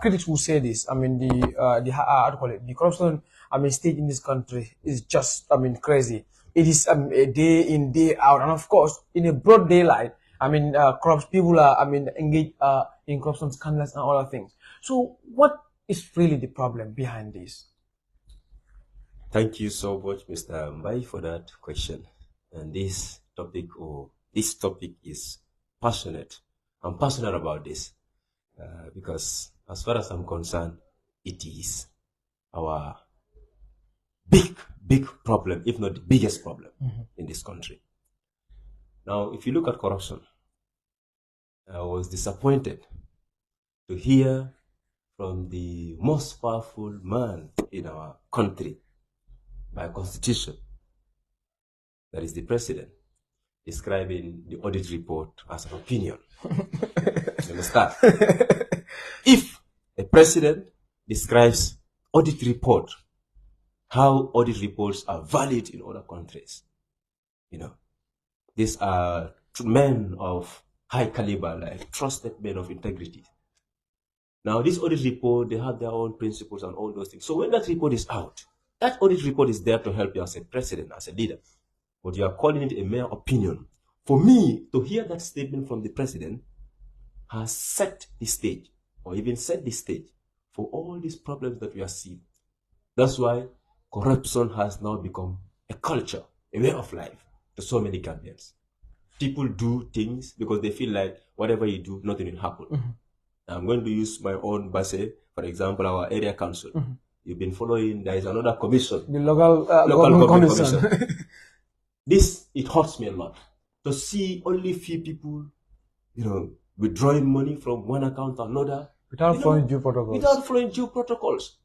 critics will say this. I mean, how to call it, the corruption, I mean, state in this country is just, I mean, crazy. It is a day in, day out. And of course, in a broad daylight, I mean, corrupt people are, I mean, engaged in corruption scandals and other things. So, what is really the problem behind this? Thank you so much, Mr. Mbai, for that question. And this topic is passionate. I'm passionate about this because, as far as I'm concerned, it is our big problem, if not the biggest problem in this country. Now, if you look at corruption, I was disappointed to hear from the most powerful man in our country, by constitution, that is the president, describing the audit report as an opinion. You understand? If a president describes audit report, how audit reports are valid in other countries, you know, these are men of high caliber, like trusted men of integrity. Now, this audit report, they have their own principles and all those things. So when that report is out, that audit report is there to help you as a president, as a leader. But you are calling it a mere opinion. For me, to hear that statement from the president has set the stage, or even set the stage, for all these problems that we are seeing. That's why corruption has now become a culture, a way of life to so many Gambians. People do things because they feel like whatever you do, nothing will happen. I'm going to use my own base, for example, our area council. You've been following, there is another commission. The local government commission. This, it hurts me a lot. To see only few people, you know, withdrawing money from one account to another. Without following due protocols. Without following due protocols.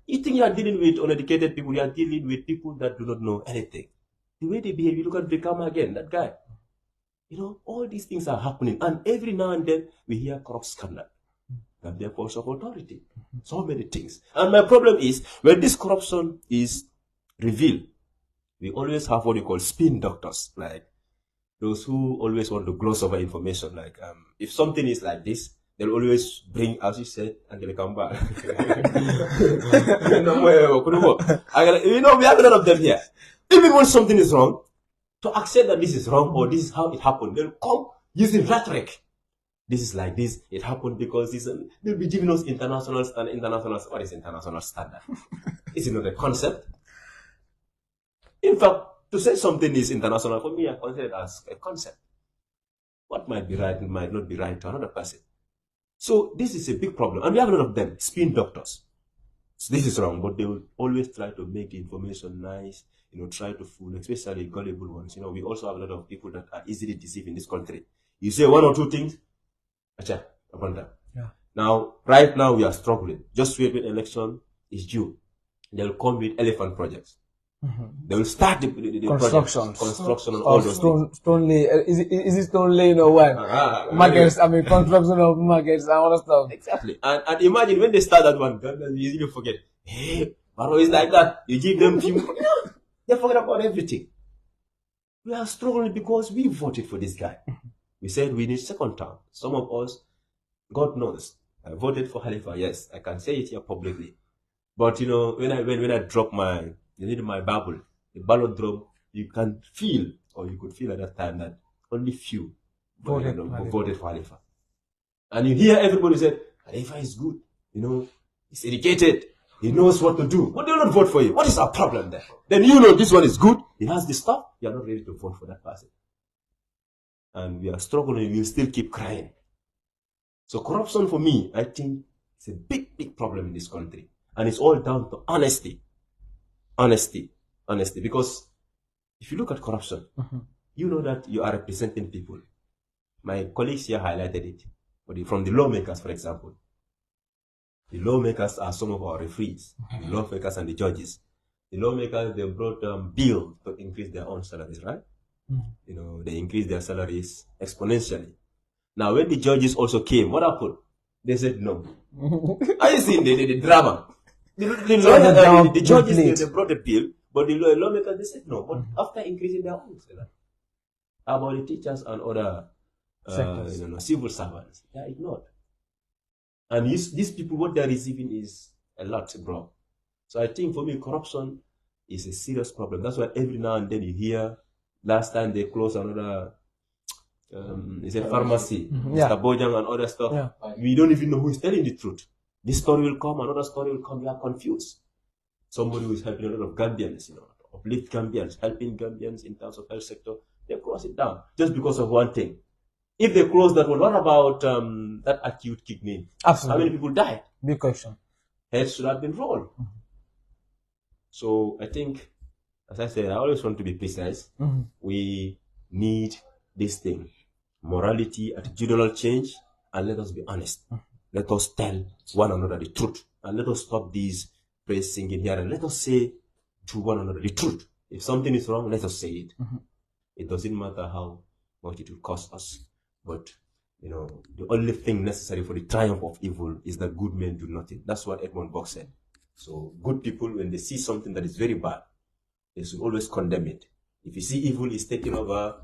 You think you are dealing with uneducated people, you are dealing with people that do not know anything. The way they behave, you look at Brikama again, that guy. You know, all these things are happening. And every now and then, we hear corrupt scandal. Gambia Force of Authority. So many things. And my problem is, when this corruption is revealed, we always have what we call spin doctors, like those who always want to gloss over information. Like, if something is like this, they'll always bring, as you said, and they'll come back. You know, we have a lot of them here. Even when something is wrong, to accept that this is wrong or this is how it happened, they'll come using rhetoric. This is like this, it happened because this, they'll be giving us international standard. What is international standard? Is it not a concept? In fact, to say something is international, for me, I consider it as a concept. What might be right might not be right to another person. So this is a big problem. And we have a lot of them, spin doctors. So this is wrong, but they will always try to make the information nice, try to fool, especially gullible ones. We also have a lot of people that are easily deceived in this country. You say one or two things, yeah. Now, right now, we are struggling. Just wait when election is due. They'll come with elephant projects. They will start the construction and all those things. Is it stone lane or what? Markets, construction of markets and all that stuff. Exactly. And imagine when they start that one, you easily forget. Hey, Baro is like that. You give them few, they forget about everything. We are struggling because we voted for this guy. We said we need second term. Some of us, God knows, I voted for Khalifa. Yes, I can say it here publicly. But when I drop my Bible, the ballot drop, you can feel, or you could feel at that time that only few voted for Khalifa. And you hear everybody say, Khalifa is good, he's educated, he knows what to do. But they will not vote for you. What is our problem there? Then this one is good, he has the stuff, you are not ready to vote for that person. And we are struggling, we'll still keep crying. So corruption for me, I think, is a big, big problem in this country. And it's all down to honesty. Honesty. Because if you look at corruption, you know that you are representing people. My colleagues here highlighted it. But from the lawmakers, for example. The lawmakers are some of our referees. The lawmakers and the judges. The lawmakers, they brought bill to increase their own salaries, right? They increased their salaries exponentially. Now, when the judges also came, what happened? They said no. Are you seeing the drama? The judges, they brought a bill, but the lawmakers, they said no. But after increasing their own salary, how about the teachers and other civil servants? They are ignored. And these people, what they're receiving is a lot, bro. So I think for me, corruption is a serious problem. That's why every now and then you hear, last time they closed another it's a pharmacy, Mr. Bojang and other stuff. Yeah. We don't even know who is telling the truth. This story will come, another story will come, we are confused. Somebody who is helping a lot of Gambians, uplift Gambians, helping Gambians in terms of health sector, they close it down just because of one thing. If they close that one, what about that acute kidney? Absolutely. How many people died? Big question. Heads should have been rolled. So I think, as I said, I always want to be precise. We need this thing. Morality, attitudinal change, and let us be honest. Let us tell one another the truth. And let us stop these praise singing here and let us say to one another the truth. If something is wrong, let us say it. It doesn't matter how much it will cost us. But, the only thing necessary for the triumph of evil is that good men do nothing. That's what Edmund Burke said. So good people, when they see something that is very bad, they should always condemn it. If you see evil is taking over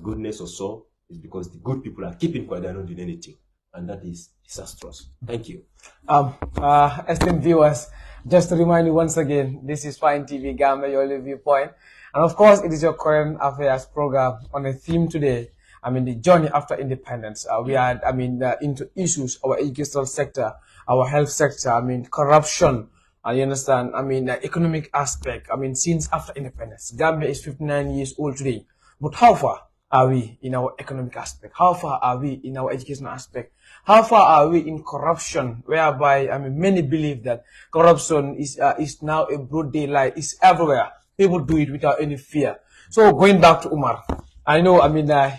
goodness or so, it's because the good people are keeping quiet, they are not doing anything. And that is disastrous. Thank you. Esteemed viewers, just to remind you once again, this is Fine TV Gambia, your only viewpoint. And of course, it is your current affairs program on a theme today. The journey after independence. We are, into issues, our educational sector, our health sector, corruption, you understand, the economic aspect, since after independence. Gambia is 59 years old today. But how far are we in our economic aspect? How far are we in our educational aspect? How far are we in corruption, whereby, many believe that corruption is now a broad daylight, it's everywhere. People do it without any fear. So going back to Umar, I know,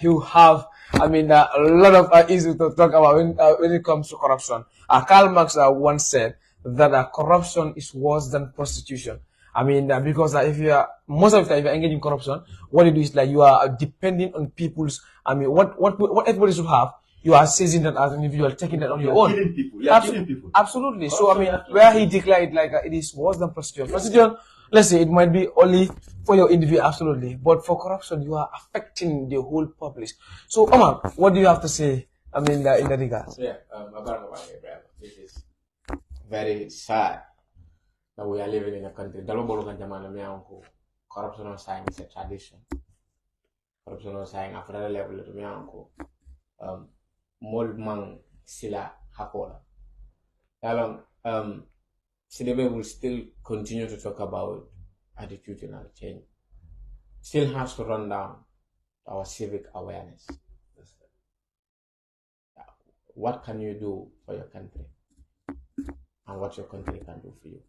you have, a lot of issues to talk about when it comes to corruption. Karl Marx once said that corruption is worse than prostitution. Because if you are, most of the time, if you're engaging in corruption, what you do is like you are depending on people's, what everybody should have, you are seizing that as an individual, taking that on your own. Killing people. You are killing people. Absolutely. So, I mean, where he declared like it is worse than prostitution. Prostitution, let's say it might be only for your individual, absolutely. But for corruption, you are affecting the whole populace. So, Omar, what do you have to say, I mean, in that regard? Yeah, about this is very sad that we are living in a country. Corruption is a tradition. Corruption is after the level of mold man sila hakola. Sidibe will still continue to talk about attitudinal change. Still has to run down our civic awareness. What can you do for your country? And what your country can do for you.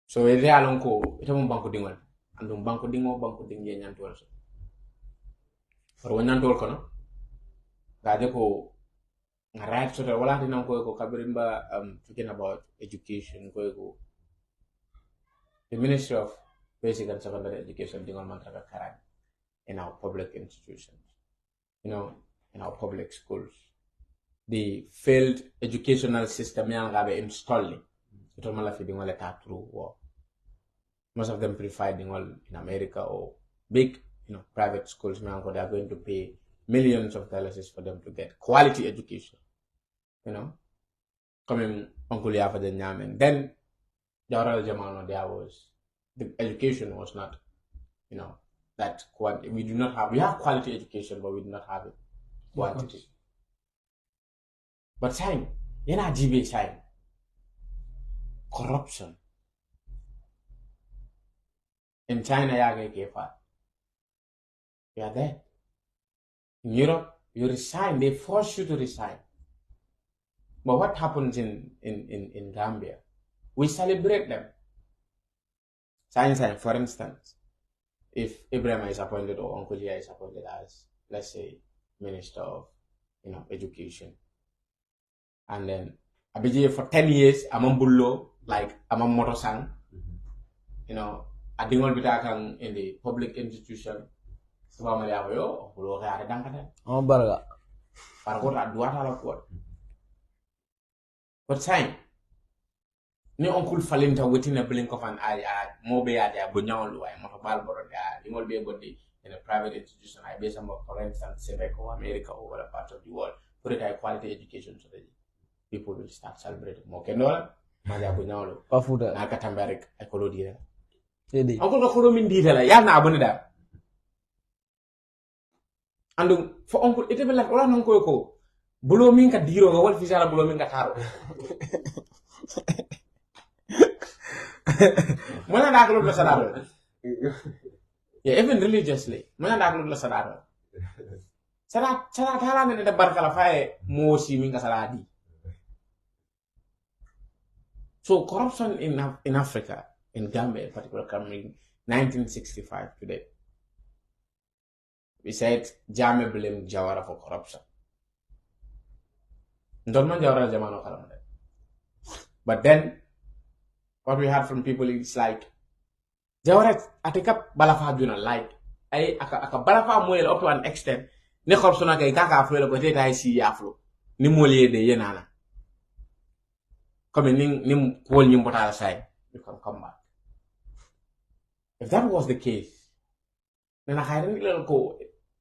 So ere alonko ita mo banko dingol. Andum banko dingye nyantol so. For nyantol kono. Gade ko right so that wala tinang ko kabirimba talking about education ko the Ministry of Basic and Secondary Education dingol mantra karan in our public institutions. You know, in our public schools. The failed educational system yang gabe installing. Ito mala feeding wala through war. Most of them prefer in America or big, private schools. They are going to pay millions of dollars for them to get quality education. Coming Uncle Yafa the Nyamen. Then the education was not, that quantity. We have quality education, but we do not have it. Quantity. But sign, GB sign. Corruption. In China, you are there. In Europe, you resign. They force you to resign. But what happens in Gambia? We celebrate them. Science, for instance, if Ibrahim is appointed or Uncle Lia is appointed as, let's say, Minister of, Education, and then Abiji for 10 years, I'm on Bullo, like I'm on Motosang, I didn't want to be in the public institution. But time, ni Uncle Falinta within a blink of an eye, Mobe at the Bunyolu, I'm not a Balboro, you will be able to in a private institution. I base some for instance, Sebeco, America, or other parts of the world, put it at quality education so that people will start celebrating more. Kendola, Maja Bunyolu, Pafuda, Nakatambaric, Ecolodia. Uncle Kurumin detail, Yana Abonida. And for Uncle, it will like Oran Uncle. Blooming ka diro ga wal fisara blooming ka taro. Mana dak lu sadaro. Yeah, even religiously. Mana dak lu sadaro. Sada thala ne da barkala fae mo si min ka saladi. So corruption in Africa, in Gambia in particular, coming 1965 today. We said Jame blamed Jawara for corruption. But then, what we heard from people is like, Jawara atika balafa juna like, aka balafa moel up to an extent, ne corruption aka ikaka afro ko teta isi afro, ni molie de yenana. Come nim whole nyumbota side, you can come back. If that was the case, then I hadn't little go.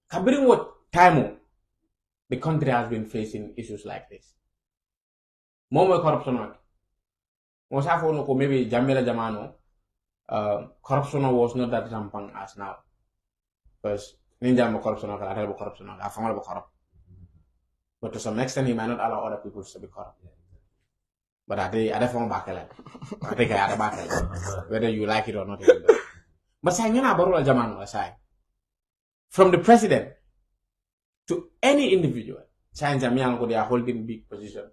Kabiring what time the country has been facing issues like this. More corruption. Most of maybe Jamila Jamano, corruption was not that rampant as now. Because Ninja corruption, corruption, I found corrupt. But to some extent, he might not allow other people to be corrupt. But I found back I think I had a back whether you like it or not. But Sangana Barula Jamano aside. From the president to any individual, they are holding big positions.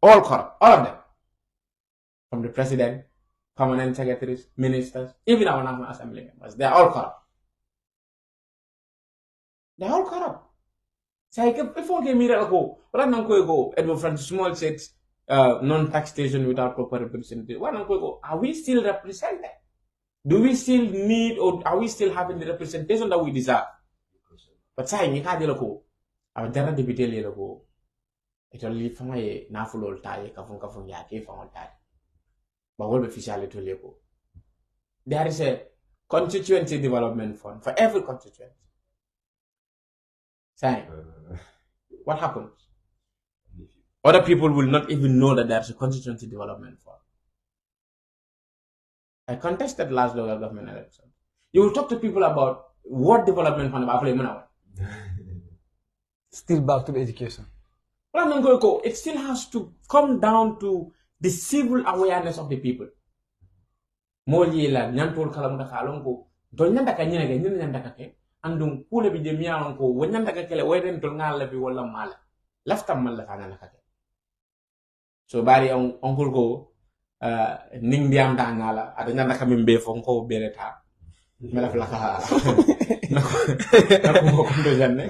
All corrupt, all of them. From the president, permanent secretaries, ministers, even our National Assembly members, they are all corrupt. They are all corrupt. So before we go, Edward Francis Small said non-taxation without proper representation. Are we still represented? Do we still need, or are we still having the representation that we deserve? but say ni ka de ko aba dara député le ko itali fanga ye na fulol taye ka fun ya ke fanga taye ba wol be official to le ko there is a constituency development fund for every constituency. Say what happens? Other people will not even know that there's a constituency development fund. I contested last local government election. You will talk to people about what development fund about. Still back to the education. It still has to come down to the civil awareness of the people. Moli la nyantol kala muda kalon ko do nyanda ka nyene ga nyanda ka ke andum kule bi dem yalan ko wonyanda ka kele weden tol ngala bi wala mala laftam mal la kana ka ke so bari onkul ko ning diam da ngala ada nyanda ka mimbe fon ko bereta mela fla ka nako ko do janne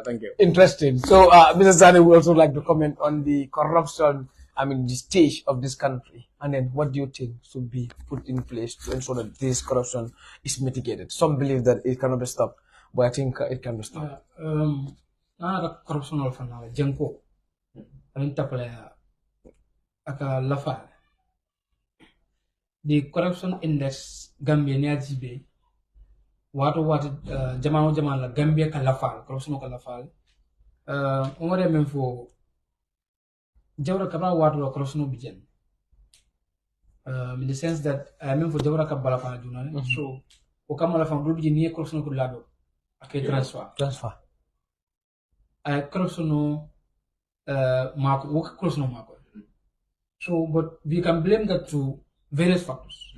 thank you. Interesting. So Mr. Zani would also like to comment on the corruption, the stage of this country, and then what do you think should be put in place to ensure that this corruption is mitigated? Some believe that it cannot be stopped, but I think it can be stopped. Corruption of Janko, aka lafa. The corruption index Gambian GB, what Jamal la Gambia ka lafa, corruption ka lafa. Umare memfo Jawra kabra water corruption bijan. In the sense that I mean for Jawra kabala fana junane. So okamala fana group jini corruption ko labo. Ake transfer. Corruption no mako work corruption no mako. So but we can blame that to various factors.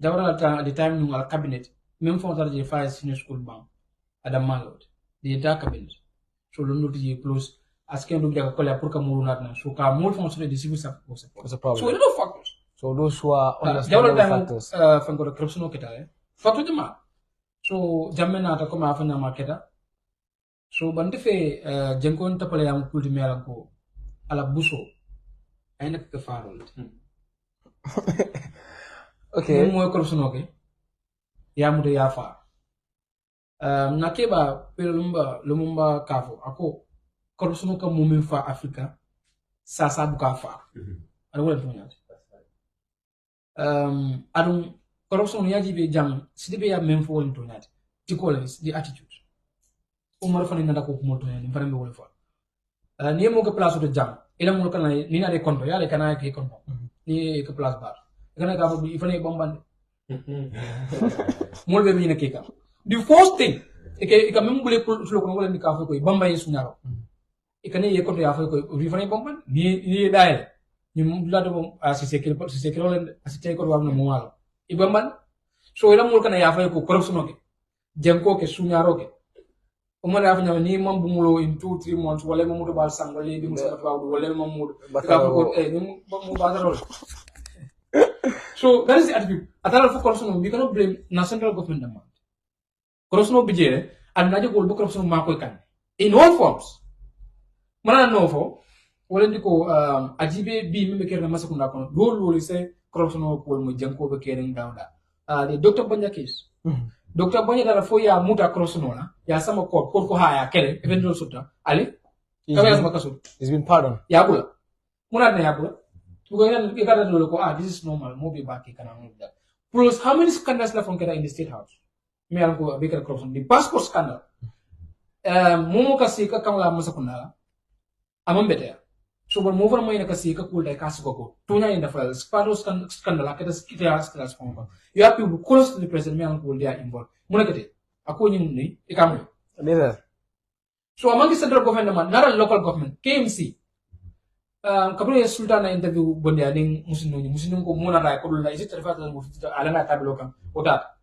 Jawra at the time nung al cabinet même for that the five senior school bank adam malod the entire cabinet. So londo to close asking to get a call pour Kamurunatna. So more functionally the civil support was a problem. So a lot of factors. So those who are understanding factors. From the corruption oketa. Factor jama. So jamena ta koma afanya marketa. So bandife jenkon tapale yang kulti melanko ala buso. Aina ke farol. Okay. Mo corruption okay. Ya mude ya fa. Nakeba lumumba kafo ako corruption ka mumin fa Africa sasa buka fa wala to nyati adum corruption yaji be jam sidibe ya men fo won to nyati tikoles the attitude umar fa ni nda ko mo to nyati farambe wala fa ni mo ko place to jam ila mo kana ni na de konto yale kana ke konto ni ko place bar kana ka bu ifane bombande mo be mi na ke ka the first thing e ka même bule ko ko wala ni ka fa ko bamba yesu nyaro ikane ye ko ya fa ko rifane bomban ni dae ni mudla do asise kilo len asite ko wamna mo wala ibamban so ila mul kana ya fa ko corruption ke jenko ke sunyaro ke o mo la fa ni mam bu mulo in 2-3 months wala mo mudo bal sang wala bi musa fa wala mo mudo ka ko ni mo bazaro so that is the attitude atara for corruption we cannot blame national government demand corruption bijere and naje ko bu corruption ma koy kan in all forms mana no fo wala ndiko ajibe bi mi be kerne masakunda kono lolu se corruption ko mo janko be kerne dawda the doctor banya case doctor banya dara fo ya muta corruption na ya sama ko haya kele eventual suta ali kawe sama kaso it's been pardoned ya bula muna na ya bula to go and get that ko this is normal mo be back kana mo that plus how many scandals left from in the state house me an ko be corruption the passport scandal momo kasi ka kamala masakunda amambete so bon mo mo ina kasi ka kulda ka ko tunya in the files paro scandal akata skita scandals fonko you have people close to the president me an ko they are involved munakete ako nyi ni ikamu so among the central government not a local government KMC kabro sultana interview bonde aning musinu ko mona ra ko la isi tarfa ta alana tablo kan oda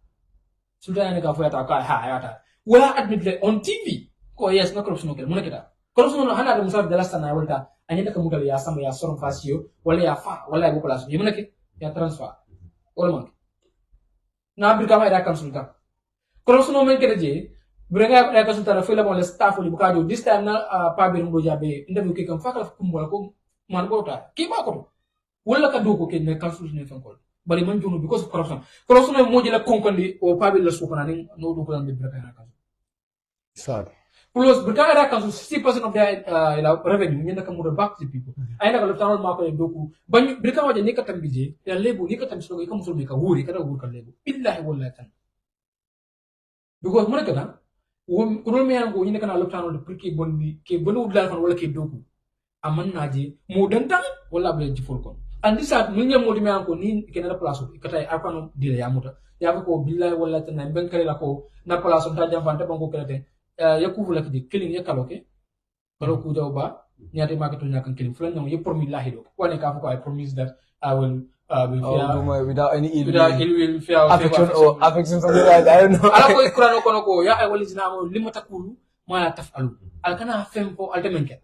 sultana ne ka fo ta ka ha ta wala admit on TV ko yes no corruption ko munaketa corruption no hana da musab de lasta na wala anyenda ka mugal ya sama ya soron fasio wala ya fa wala ya population yimunake ya transfer wala man na bir kama ida consultant corruption no men kede je brenga ya consultant fa la mo le staff li bukajo this time na pa bir mbo jabe interview ke kam fa kala kumbola ko man bota ki ba ko wala ka do ko ke ne consultant ne fankol bari man jono because of corruption e moji la konkandi o pabil la sukana ni no do ko lambe braka na kan sad plus braka na kan 60% of their revenue nyanda kam back to people ayna ko laftanol mako e doku ban braka waje ni katam bije ya lebu ni katam so ko musul be ka wuri kada wuri kan lebu billahi wallahi tan because mo nakata ko dol me yango nyanda kana laftanol pour ki bondi ke bonu dal fan wala ke doku aman naji mo dantan wala be ci fol ko andi sa mun ñam modi me anko ni kenala place kata arpano dile ya muta ya ko billahi wala tan ben kare la ko na place ta jam fanta banko kelate ya ku fula kidi killing ya kaloke kalo ku jawba ñati ma ko ñakan killing fulan ñam ye promis lahi do wone ka ko I promise that I will without any ill will fear affection something like that. I don't know. ala ko ikrano kono ko ya ay wali zinamo limata kulu ma la tafalu al kana fempo altemenke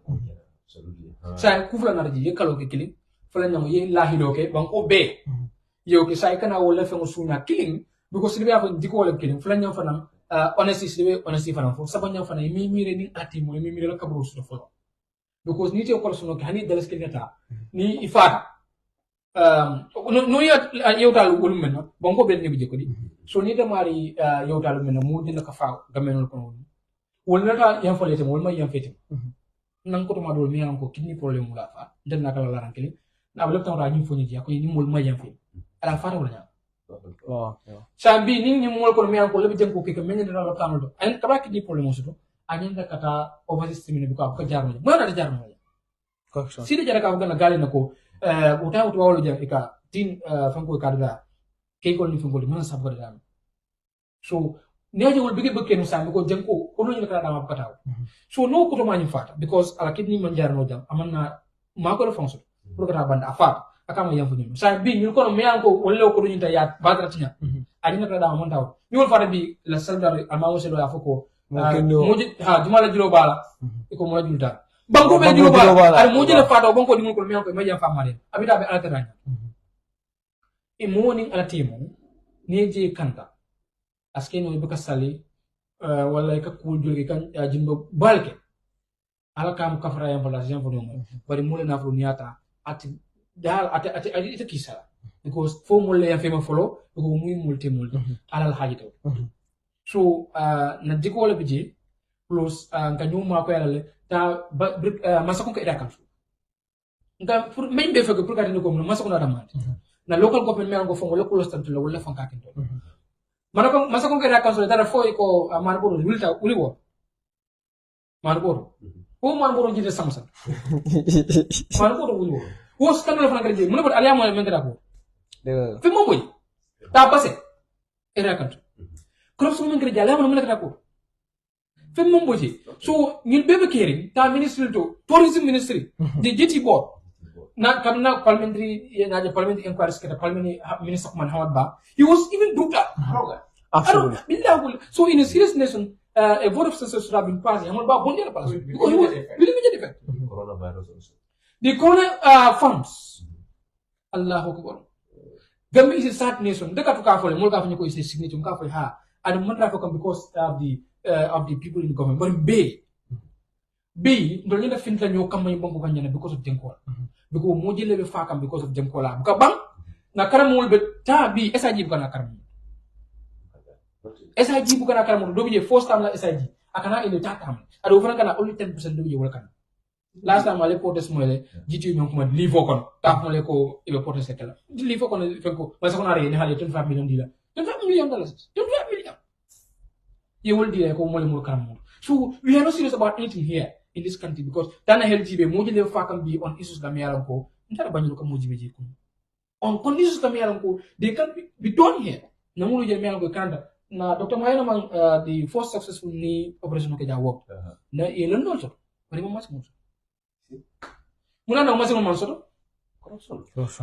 sa ku fula na ji ye kaloke killing fulan ñam ye lahi do ke banko be yo ke sai kana wala fe sunya killing because libe afo diko wala killing fulan ñam fanam honesty fanam fo sabanya fanam mi mire ni atimo mi mire la kabro su fo because ni te ko sono ke hani dalas kilata ni ifata no ya yewtal wolum men banko be ni bi jeko di so ni tamari yewtal men mo dina ka fa gamenol ko wala ta yam folete mo ma yam fete nan ko to ma do mi an ko kidney problem la fa den na kala laran killing na ba leptan ra ñu fo ñu ji ko ni mol ma yam fi ala fata wala sambi ni mol ko mi an ko lebi jëm ko ke men na leptan do ay ka ba kidney problem so to anyen da kata oversystem ni ko ko jarno mo na jarno ko si de jara ka gana gale na ko uta uta wala jam ika tin fanko ka da ke ko ni fanko man sab ko da so neje wol bige bekke no sambi ko jëm ko no ñu kala da ma kataw so no ko to ma ñu fata because ala kidney man jarno jam amanna ma ko fonction pour que ta bande afat akama yam fuñu sa bi ñu ko no me anko wala ko ñu ta ya badra tinya ani na da mon taw ñu wol fata bi la saldar alma mo selo ya foko moji ha jumala jilo bala iko mo julta banko be jilo bala al moji la fata banko di ko me anko me yam famare abita be ala tan e morning ala timo ne je kanta aske no be ka sali wala ka ko joge kan jimbo balke ala kam kafra yam bala jam fo no bari mo le na fo niata ati ita kisa because fo mo le yam fema folo ko muy multi alal hajito so na diko wala bije plus nga nyuma ko yalla ta masakon ka ida kan nga pour même be fege pour ka ko mo masakon da man na local government me ngo fo wala ko lostan to wala fon ka kin to manako masakon ka ida kan so dara fo ko man ko wilta uli wo man ko man ko jide samsa man ko uli wo wo skandal fana kala je mun ko aliya mo men dara ko fi mo boy ta passé era kan ko so men kala jala mo men kala ko fi mo boy so ñun bebe kering ta ministry to tourism ministry de jeti board na kam na parliamentary na je parliamentary inquiries kata parliamentary minister man Hamad Ba he was even brutal absolutely billahi so in a serious nation a vote of censure should have been passed Hamad Ba bondi la pass because he was really major defect coronavirus also the corona funds Allahu Akbar Gambia is a sad nation de katu ka fole mol ka fanyo ko is a signature ka fole ha and man ra ko because of the people in the government but be ndo nyina finta nyo kam may banko kanyana because of jenkola because mo jele be fakam because of jenkola buka bang na karam mol be ta bi SIG buka na karam SIG buka na karam do bi first time la SIG akana ile tatam ado fana kana only 10% do bi wala kan last time ale protest mo le jitu ñom kuma livo kon ta mo le ko ibe protest kala livo kon fenko ma sa ko na re ni hale 25 million dila 25 million dollars 25 million you will dila ko mo le mo karam so we are not serious about anything here in this country because dana heljibe mo jele fakam bi on issues da miyalan ko ndara bañu ko mo jibe je ko on conditions da miyalan ko they can be done here namulu je miyalan ko kanda na Dr. Mayana man the first successful ni operation ko ja work na elon do so bari mo mas mo muna na mas mo man so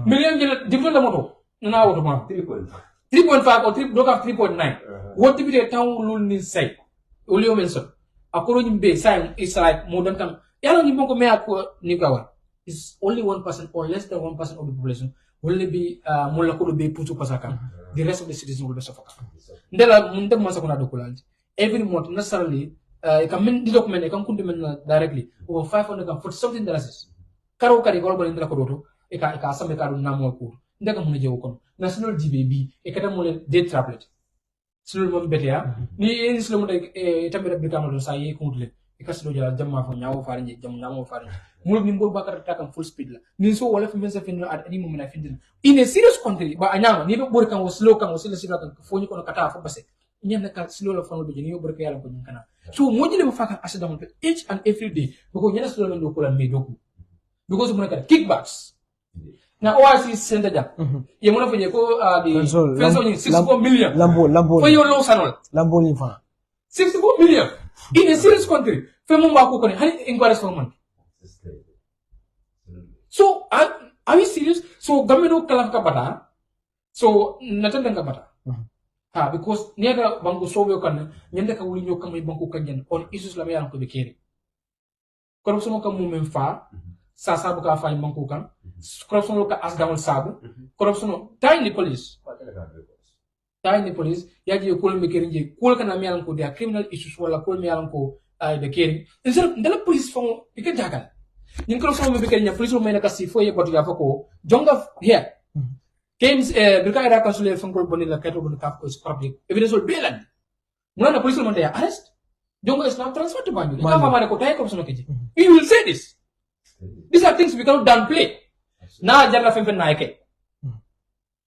million jele different la moto na auto ma 3.5 or 3 doka 3.9 what did they town lul ni say olio mention akoro nyimbe sign is like more than come yalo nyimbo ko me ako ni kawa is only 1% or less than 1% of the population will be mulla ko be putu pasaka the rest of the citizens will be suffer ndela mundem masakona dokulal every month necessarily can men the document can kunde men directly over 540 something dollars karo kari ko bal ndela ko doto e ka sambe ka dum namo ko ndega mun jewo kon national GBB e kata mo de traplet silo mo betea ni silo mo de tambe de kamalo sa ye kuntle e kasilo jala jamma fo nyaawo farinje jam nyaawo farinje mul min bo bakata takam full speed la ni so wala fi mensa fin at any moment I fin in a serious country ba anyama ni be bor kan wo slow kan wo silo kan fo ni ko kata fo basse ñen ka silo la fano be ni yo bor ka yalla ko kana so mo jile mo faka accident each and every day because ñena silo men do ko la me doku because mo ka kickbacks na OIC center ja ye mo na fanye ko di fenso ni 64 million lambo fo yo lo sanol lambo ni fa 64 million in a serious country fe mo ba ko ko ni hani inquiries for man so are we serious so gameno kala ka bata so natanda ka bata ha because niaga bangu sobe kan nyanda ka wuli nyokam bangu kanyen on issues la me yaran ko be kere corruption ko mo men fa sa sabu ka fa bangu kan corruption ka asgamol sabu corruption tiny police yaji ko me kere je ko kana me yaran ko dia criminal issues wala ko me yaran ko be kere instead de la police fon ike jagal ñing corruption me be kere nya police mo me na kasi fo ye botu ya fako jonga here Games, because I reconcile from Bonilla Cato on the Cap is public. Evidence will be land. One of the police on their arrest. Jonga is now transferred to Banyu. You will say this. These are things we cannot downplay. Now, Jana Fempen Nike.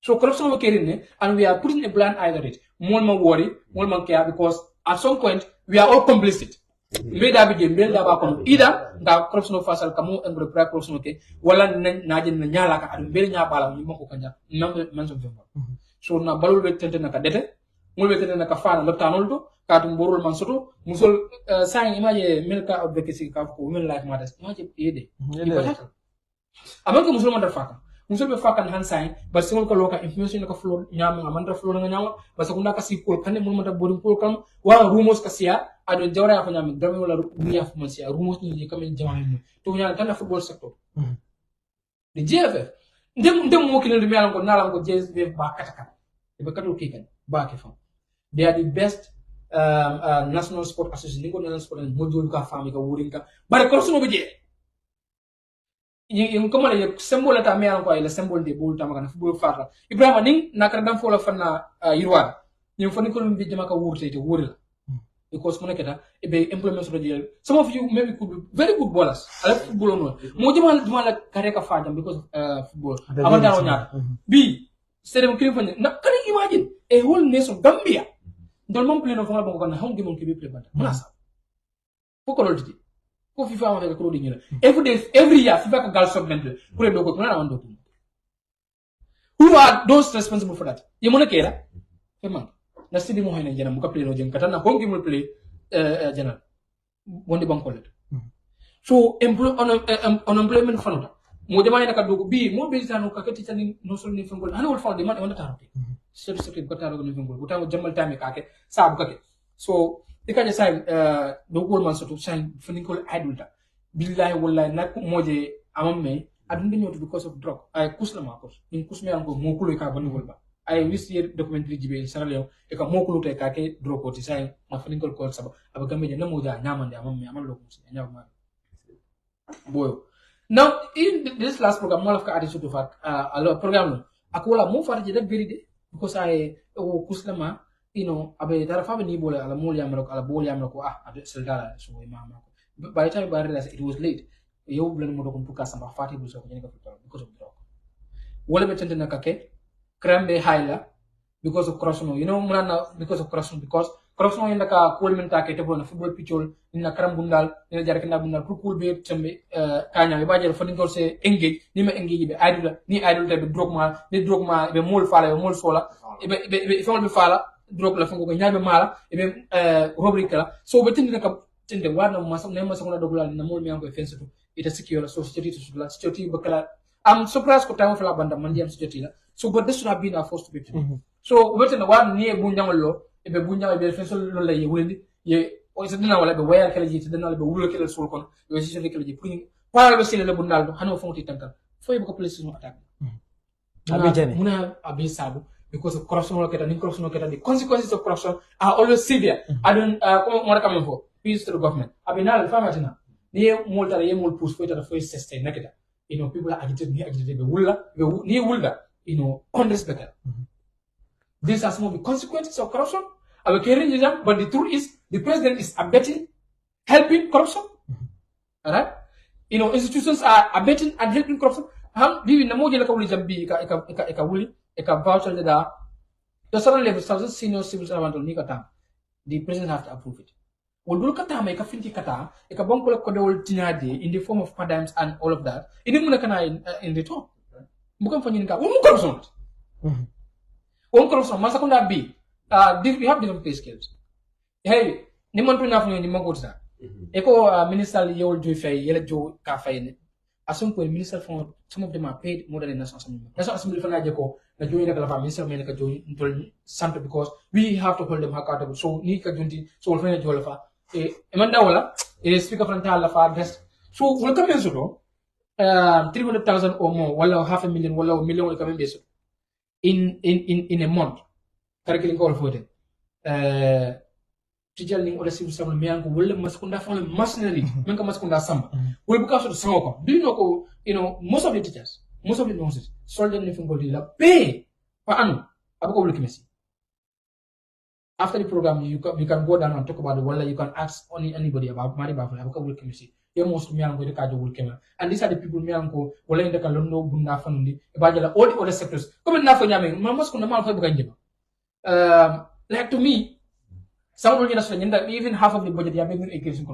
So, corruption will carry and we are putting a blind eye on it. More worry, more care, because at some point we are all complicit. Either the corruption of Fasal Kamu and the corruption okay, wala Najin Nyala and Benya Bala, Moko Kanya, number of them. So now Balu Tenten Nakadete, Mulbetan Nakafana, Lotanoldo, Katum Borul Mansoto, Musul sign imagine Milka of the Kissing of women like matters. Imagine Ede. Among the Muslim motherfucker. Musul be fakan hand sign, but single local information like a floor, Yam, Amanda Florina Yama, but Sakunda Kasi Pol, Kane Mumata Boring Polkam, while rumors Kasia, I don't Jora of Yam, Gamila, we have Monsieur, rumors in the coming Jam, to Yana football sector. The GFF, them walking in the Malang or Nalang Jays, they back the Bacatu Kikan, Bakifam. They are the best national sport association, national sport and Mudulka, Famika, Wurinka, but a crossing over there. Yung kuma le symbol ata me ko ay symbol de bol tama kana football fara Ibrahima ning nakara dam fola fanna yirwa yung fani ko lumbi jama ka wurte te wurila because mo naketa e be implement so de some of you maybe could be very good ballers ala football no mo jama la kare ka fajam because football amanda no nyata bi sedem kili fani na can you imagine a whole nation Gambia ndol mom play no fama bango kana hawgi mon kibe play banda mona sa ko lolti ko FIFA ma ko di ñila every year FIFA ka gal supplement pour do ko na wando who are those responsible for that ye mona kera e man na sidi mo hayna jana mo ka play no jeng katana hongi mo play jana wonde banko let so unemployment fund mo jama ina ka do bi mo be tanu ka kati tani no sol ni fengol ana wol fund man wonda tarote certificate ko taro ni fengol ko taw jamal tami ka ke sabu ka ke so ikaje say do ko man soto say funinkol adulta billahi wallahi nak moje amamme adun dañu because of drug ay kusla ma ko in kusme an ko mo kulo ka bani wolba ay wis yer documentary jibe sarale e ka mo kulo te ka ke drug ko ti say ma funinkol ko saba aba gambe na mo ja nyamande amamme amal lo ko ci nyama boyo now in this last program mo la ka adi soto fat alors programme akola mo fata je def vérité because ay o kusla ma abe dara fa ni bola ala mol yamro ala bol yamro ko abe seldala so mama ko by the time I realized it was late yo blen mo do ko puka sama fati bu so ko ni ka because of drug wala be tente na kake krambe haila because of corruption mulana because of corruption because corruption in ka cool menta ke tebo na football pitchol na kram bundal ni jar kenda bundal pour cool be tembe kanya be bajer fani gol se engage ni ma engage be idol be drug ma be mol fala be mol sola be fon be fala drop la fango ko nyaabe mala e be rubrique la so be tinde ka tinde warna masam ne masam na dogula na mol mi am ko fensuto ita secure so security bakala am surprise ko tawo fala banda man diam security la so but this should have been our first victim so wete na warna ni e bu nyamalo e be bu nyama be fensul lo lay wulindi ye o sedina wala be wayal kala ji sedina wala be wulo kala sul kon yo security kala ji pour para be sile le bu ndal hano fonti tankal foy ko police no attaque muna abi sabu because of corruption the consequences of corruption are always severe. I don't want to come for peace to the government. I've been now farmatina. Near Malta, ye mul push for the first sustain naked. People are agitated, be wula, ni wulda. unrespected. These are some of the consequences of corruption. But the truth is, the president is abetting, helping corruption. All right? Institutions are abetting and helping corruption. Bibi na moja laka wuli jambi eka voucher da to certain level senior civil servant ni kata the president have to approve it. Wol kata ma eka finti kata eka bonko ko dewol tinade in the form of paradigms and all of that. Ini muna kana in return. Bukan fanyin ka wo mu corruption. Wo corruption masa kunda bi we have different pay scales. Hey, ni mon tuna fanyo ni magotsa. Eko minister yewol joy fay yele jo ka fay at some point, minister from some of them are paid more than the National Assembly. National Assembly for Najeko, na join the minister America join something because we have to hold them accountable. So Nika Junti, so we'll find a Jolafa. Emanda is speaker from Talafa address. So we'll come in so 300,000 or more, wala 500,000, wala 1 million will come in a month. Curriculum call for it. Tijal ning oda civil servant miyango wala maskunda fon mercenary menka maskunda samba wala buka so sango ko do you know most of the teachers most of the nurses sold them anything go la pay per annum abako wala kimesi after the program you can go down and talk about it wala you can ask anybody about mari ba abako wala kimesi yo most miyango de kajo wala kema and these are the people miyango wala indaka londo bunda fanundi e bajala all the other sectors comme na fo nyame ma maskunda ma fa buka njeba like to me some of the even half of the budget they are making education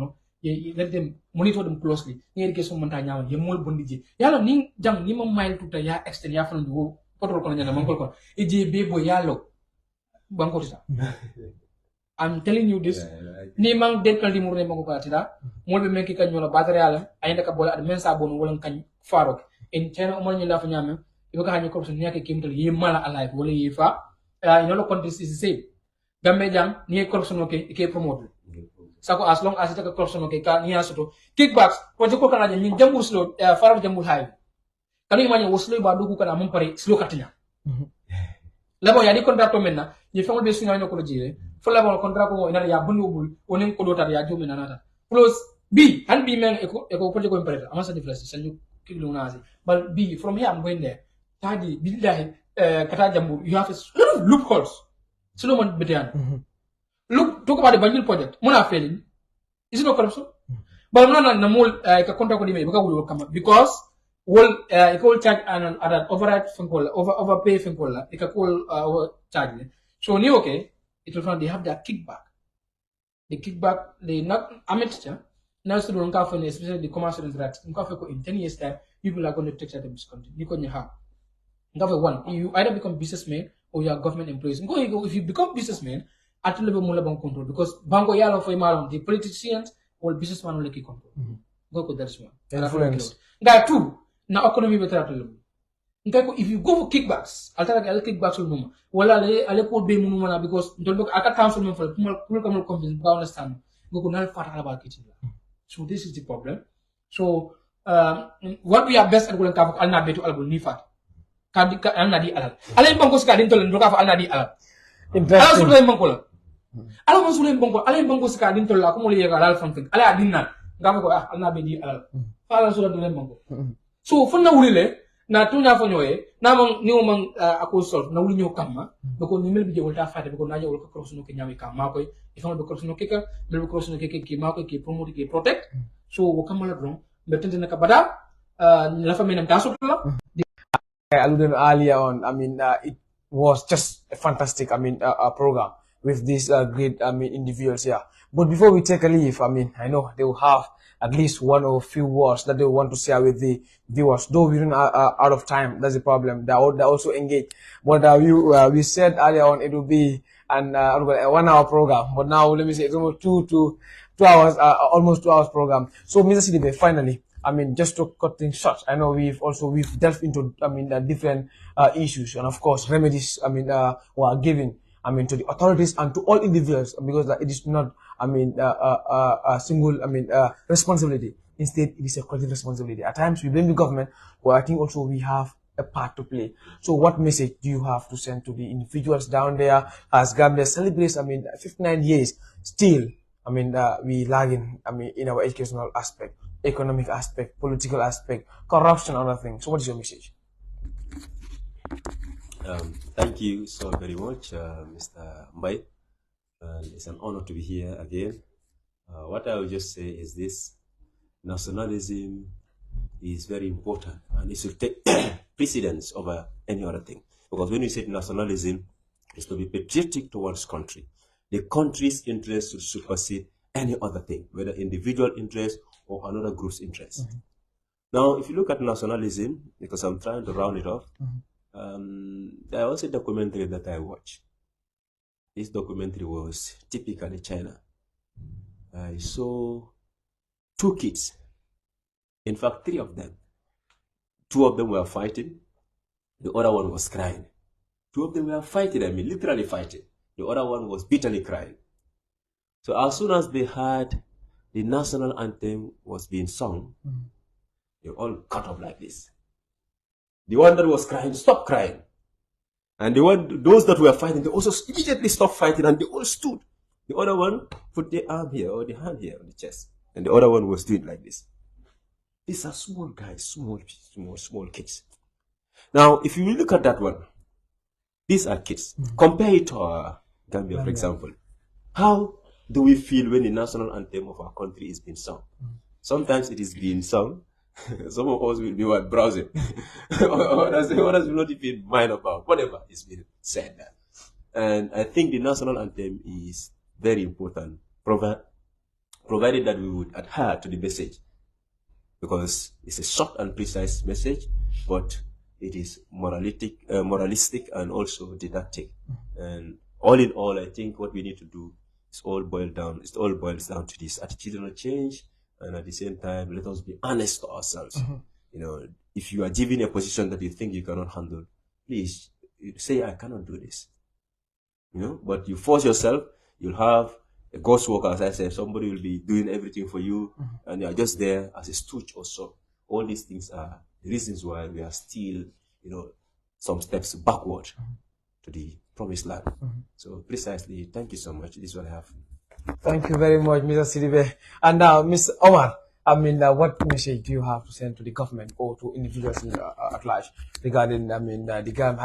let them monitor them closely. Ni education montanya ye mol bondiji. Yalo ning jang ni mo mile tuta ya extend ya fanu go potro kono nyana mangol ko. Ije bebo yalo banko tita. I'm telling you this. Ni mang denkal di murne mango patida. Mol be meki kan nyola batare ala ayenda ka bola ad mensa bonu wolan kan farok. In China umar nyala fa nyame. Iba ka hanyo corruption nyake kimtal ye mala alive wala ye fa. In all countries is the same. Gambian ni corruption okay ke promote sako as long as it corruption okay ka ni asoto kickbacks ko jiko kana ni jambur slow faram jambur high kanu imani wo slow ba duku kana mun pare slow katinya labo ya di contract menna ni famo be sunya no ko jire fo labo contract ko ina ya bunni bul onen ko dota ya jomi nanata plus b han b men e ko ko jiko impare amasa difference sanyu kiglu nazi but b from here I'm going there tadi billahi kata jambur you have a lot of loopholes. Solomon Betian. Look, talk about the Banjul project. Mona failing. Is it not corruption? But no, more a contract with me will come up because will charge an override phone call, overpay phone call, it can call charge. So new okay, it will find they have their kickback. The kickback, they not amateur. Now, so don't for especially the commercial interact. In 10 years' time, people are going to take that in this country. You can have. One, you either become businessman or you are government employees. If you become businessman, at level mula bang control because bango yalo for malon the politicians or businessman will control. Go with that one. Influence. That two, now economy better at level. If you go for kickbacks, I'll kickbacks will move. Well, I'll put be mumana because don't look at a councilman for political confidence, but understand. Go not far about kitchen. So this is the problem. So what we are best at going to have al to album nifat. Alnadi alal. Alay bangko ska din tolen doka fa alnadi alal. Alal sulay bangko la. Alal man sulay bangko, alay bangko ska din tolen ako mo liya alal something. Alay adinna. Ngam ko alnabi di alal. Fa alal sulay dolen bangko. So fon na wulile na tunya fo nyoye na mang ni mang ako solve na wuli nyo kama bako ni mel bi jewol ta faade bako na jewol ko cross no ke nyami ka makoy ifon do cross no ke ka mel cross no ke ki makoy ki promote ki protect. So wo kamala dron be tente na ka bada la fa menam ta sotla. I alluded earlier on, it was just a fantastic, program with these great, individuals here. But before we take a leave, I know they will have at least one or few words that they want to share with the viewers. Though we run out of time, that's the problem. They're also engaged. But we said earlier on it will be a 1 hour program. But now, let me say, it's almost 2 hours, almost 2 hours program. So, Mr. Sidibe, finally, just to cut things short, I know we've delved into, different issues and of course remedies, were given, to the authorities and to all individuals because it is not, a single, responsibility. Instead, it is a collective responsibility. At times we blame the government, but I think also we have a part to play. So what message do you have to send to the individuals down there as Gambia celebrates, 59 years still, we lagging, in our educational aspect, economic aspect, political aspect, corruption, other things. So what is your message? Thank you so very much, Mr. Mbai. It's an honor to be here again. What I will just say is this: nationalism is very important, and it should take precedence over any other thing. Because when you say nationalism, it's to be patriotic towards country. The country's interest should supersede any other thing, whether individual interest or another group's interest. Now, if you look at nationalism, because I'm trying to round it off, there was a documentary that I watched. This documentary was typically China. I saw two kids. In fact, three of them. Two of them were fighting. The other one was crying. Two of them were fighting, I mean, literally fighting. The other one was bitterly crying. So as soon as they heard the national anthem was being sung, they all cut up like this. The one that was crying stopped crying. And those that were fighting, they also immediately stopped fighting and they all stood. The other one put the arm here or the hand here on the chest. And the other one was doing like this. These are small guys, small kids. Now, if you look at that one, these are kids. Compare it to Gambia, for example. How do we feel when the national anthem of our country is being sung? Sometimes it is being sung. Some of us will be browsing. Others will not even mind about whatever is being said there. And I think the national anthem is very important, provided that we would adhere to the message. Because it's a short and precise message, but it is moralistic and also didactic. And all in all, I think what we need to do is all boils down to this attitudinal change, and at the same time, let us be honest to ourselves. You know, if you are given a position that you think you cannot handle, please say, I cannot do this. You know, but you force yourself, you'll have a ghost worker, as I said, somebody will be doing everything for you, and you are just there as a stooge or so. All these things are the reasons why we are still, you know, some steps backward to the promised land. So precisely, thank you so much. This is what I have. Thank you very much, Mr. Sidibe. And now, Ms. Omar, I mean, what message do you have to send to the government or to individuals at large regarding, I mean, has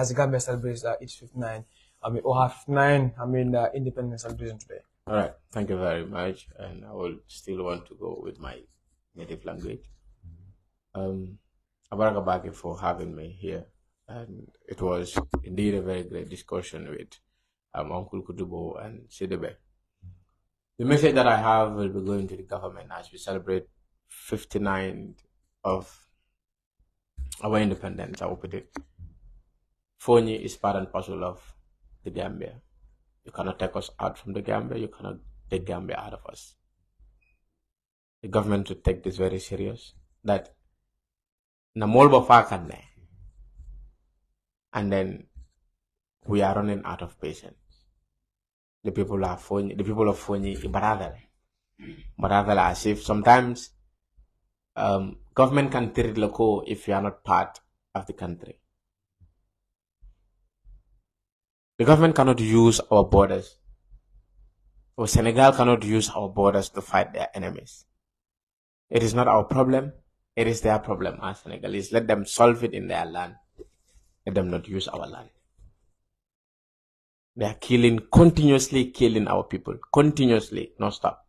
the Gambia celebrated its 59, I mean, or 59, I mean, independence celebration today? All right, thank you very much, and I will still want to go with my native language. Abarakabake for having me here, and it was indeed a very great discussion with Uncle Kutubo and Sidebe. The message that I have will be going to the government as we celebrate 59 of our independence. I will put it. Fonyi is part and parcel of the Gambia. You cannot take us out from the Gambia. You cannot take Gambia out of us. The government should take this very serious. That namolba fakane, and then we are running out of patience. The people of Fonyi, Baradale, as if sometimes government can treat local if you are not part of the country. The government cannot use our borders, or Senegal cannot use our borders to fight their enemies. It is not our problem. It is their problem as Senegalese. Let them solve it in their land. Let them not use our land. They are continuously killing our people. Continuously, no stop.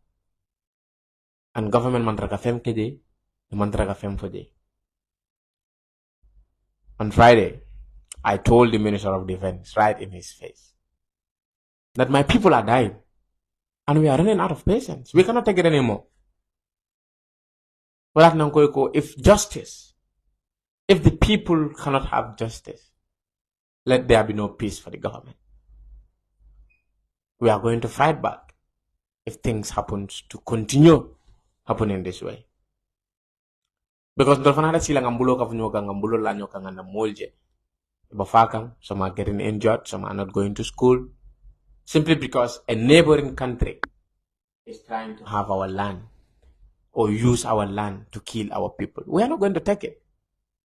And government mantraga fem kede, mantraga fem fode. On Friday, I told the Minister of Defense right in his face that my people are dying and we are running out of patience. We cannot take it anymore. If the people cannot have justice, let there be no peace for the government. We are going to fight back if things happen to continue happening this way. Because some are getting injured, some are not going to school, simply because a neighboring country is trying to have our land or use our land to kill our people. We are not going to take it.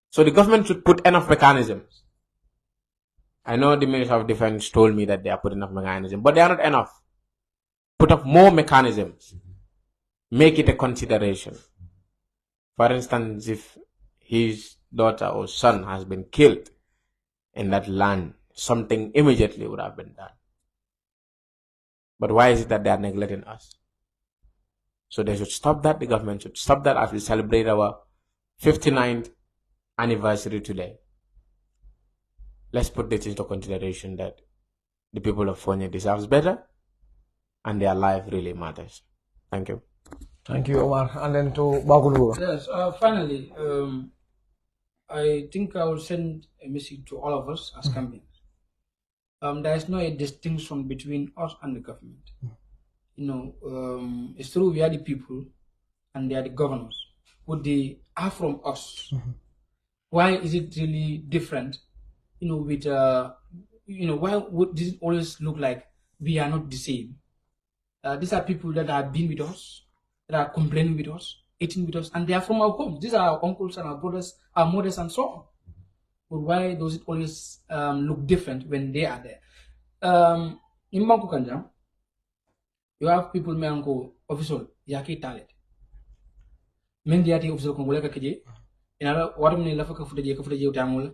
So the government should put enough mechanisms. I know the Minister of Defense told me that they are putting enough mechanisms, but they are not enough. Put up more mechanisms. Make it a consideration. For instance, if his daughter or son has been killed in that land, something immediately would have been done. But why is it that they are neglecting us? So they should stop that. The government should stop that as we celebrate our 59th anniversary today. Let's put this into consideration that the people of Fonye deserves better and their life really matters. Thank you. Thank you, Omar. And then to Bagulu. Yes, finally, I think I will send a message to all of us as Gambians. There is no a distinction between us and the government. You know, it's true we are the people and they are the governors. What they are from us. Why is it really different? You know, with why does it always look like we are not the same? These are people that have been with us, that are complaining with us, eating with us, and they are from our homes. These are our uncles and our brothers, our mothers, and so on. But why does it always look different when they are there? In Banku Kanjam, you have people me anko official yaki talent. Men diati official kongole ka keje. Inala watum ni lafa ka fudeje utamul.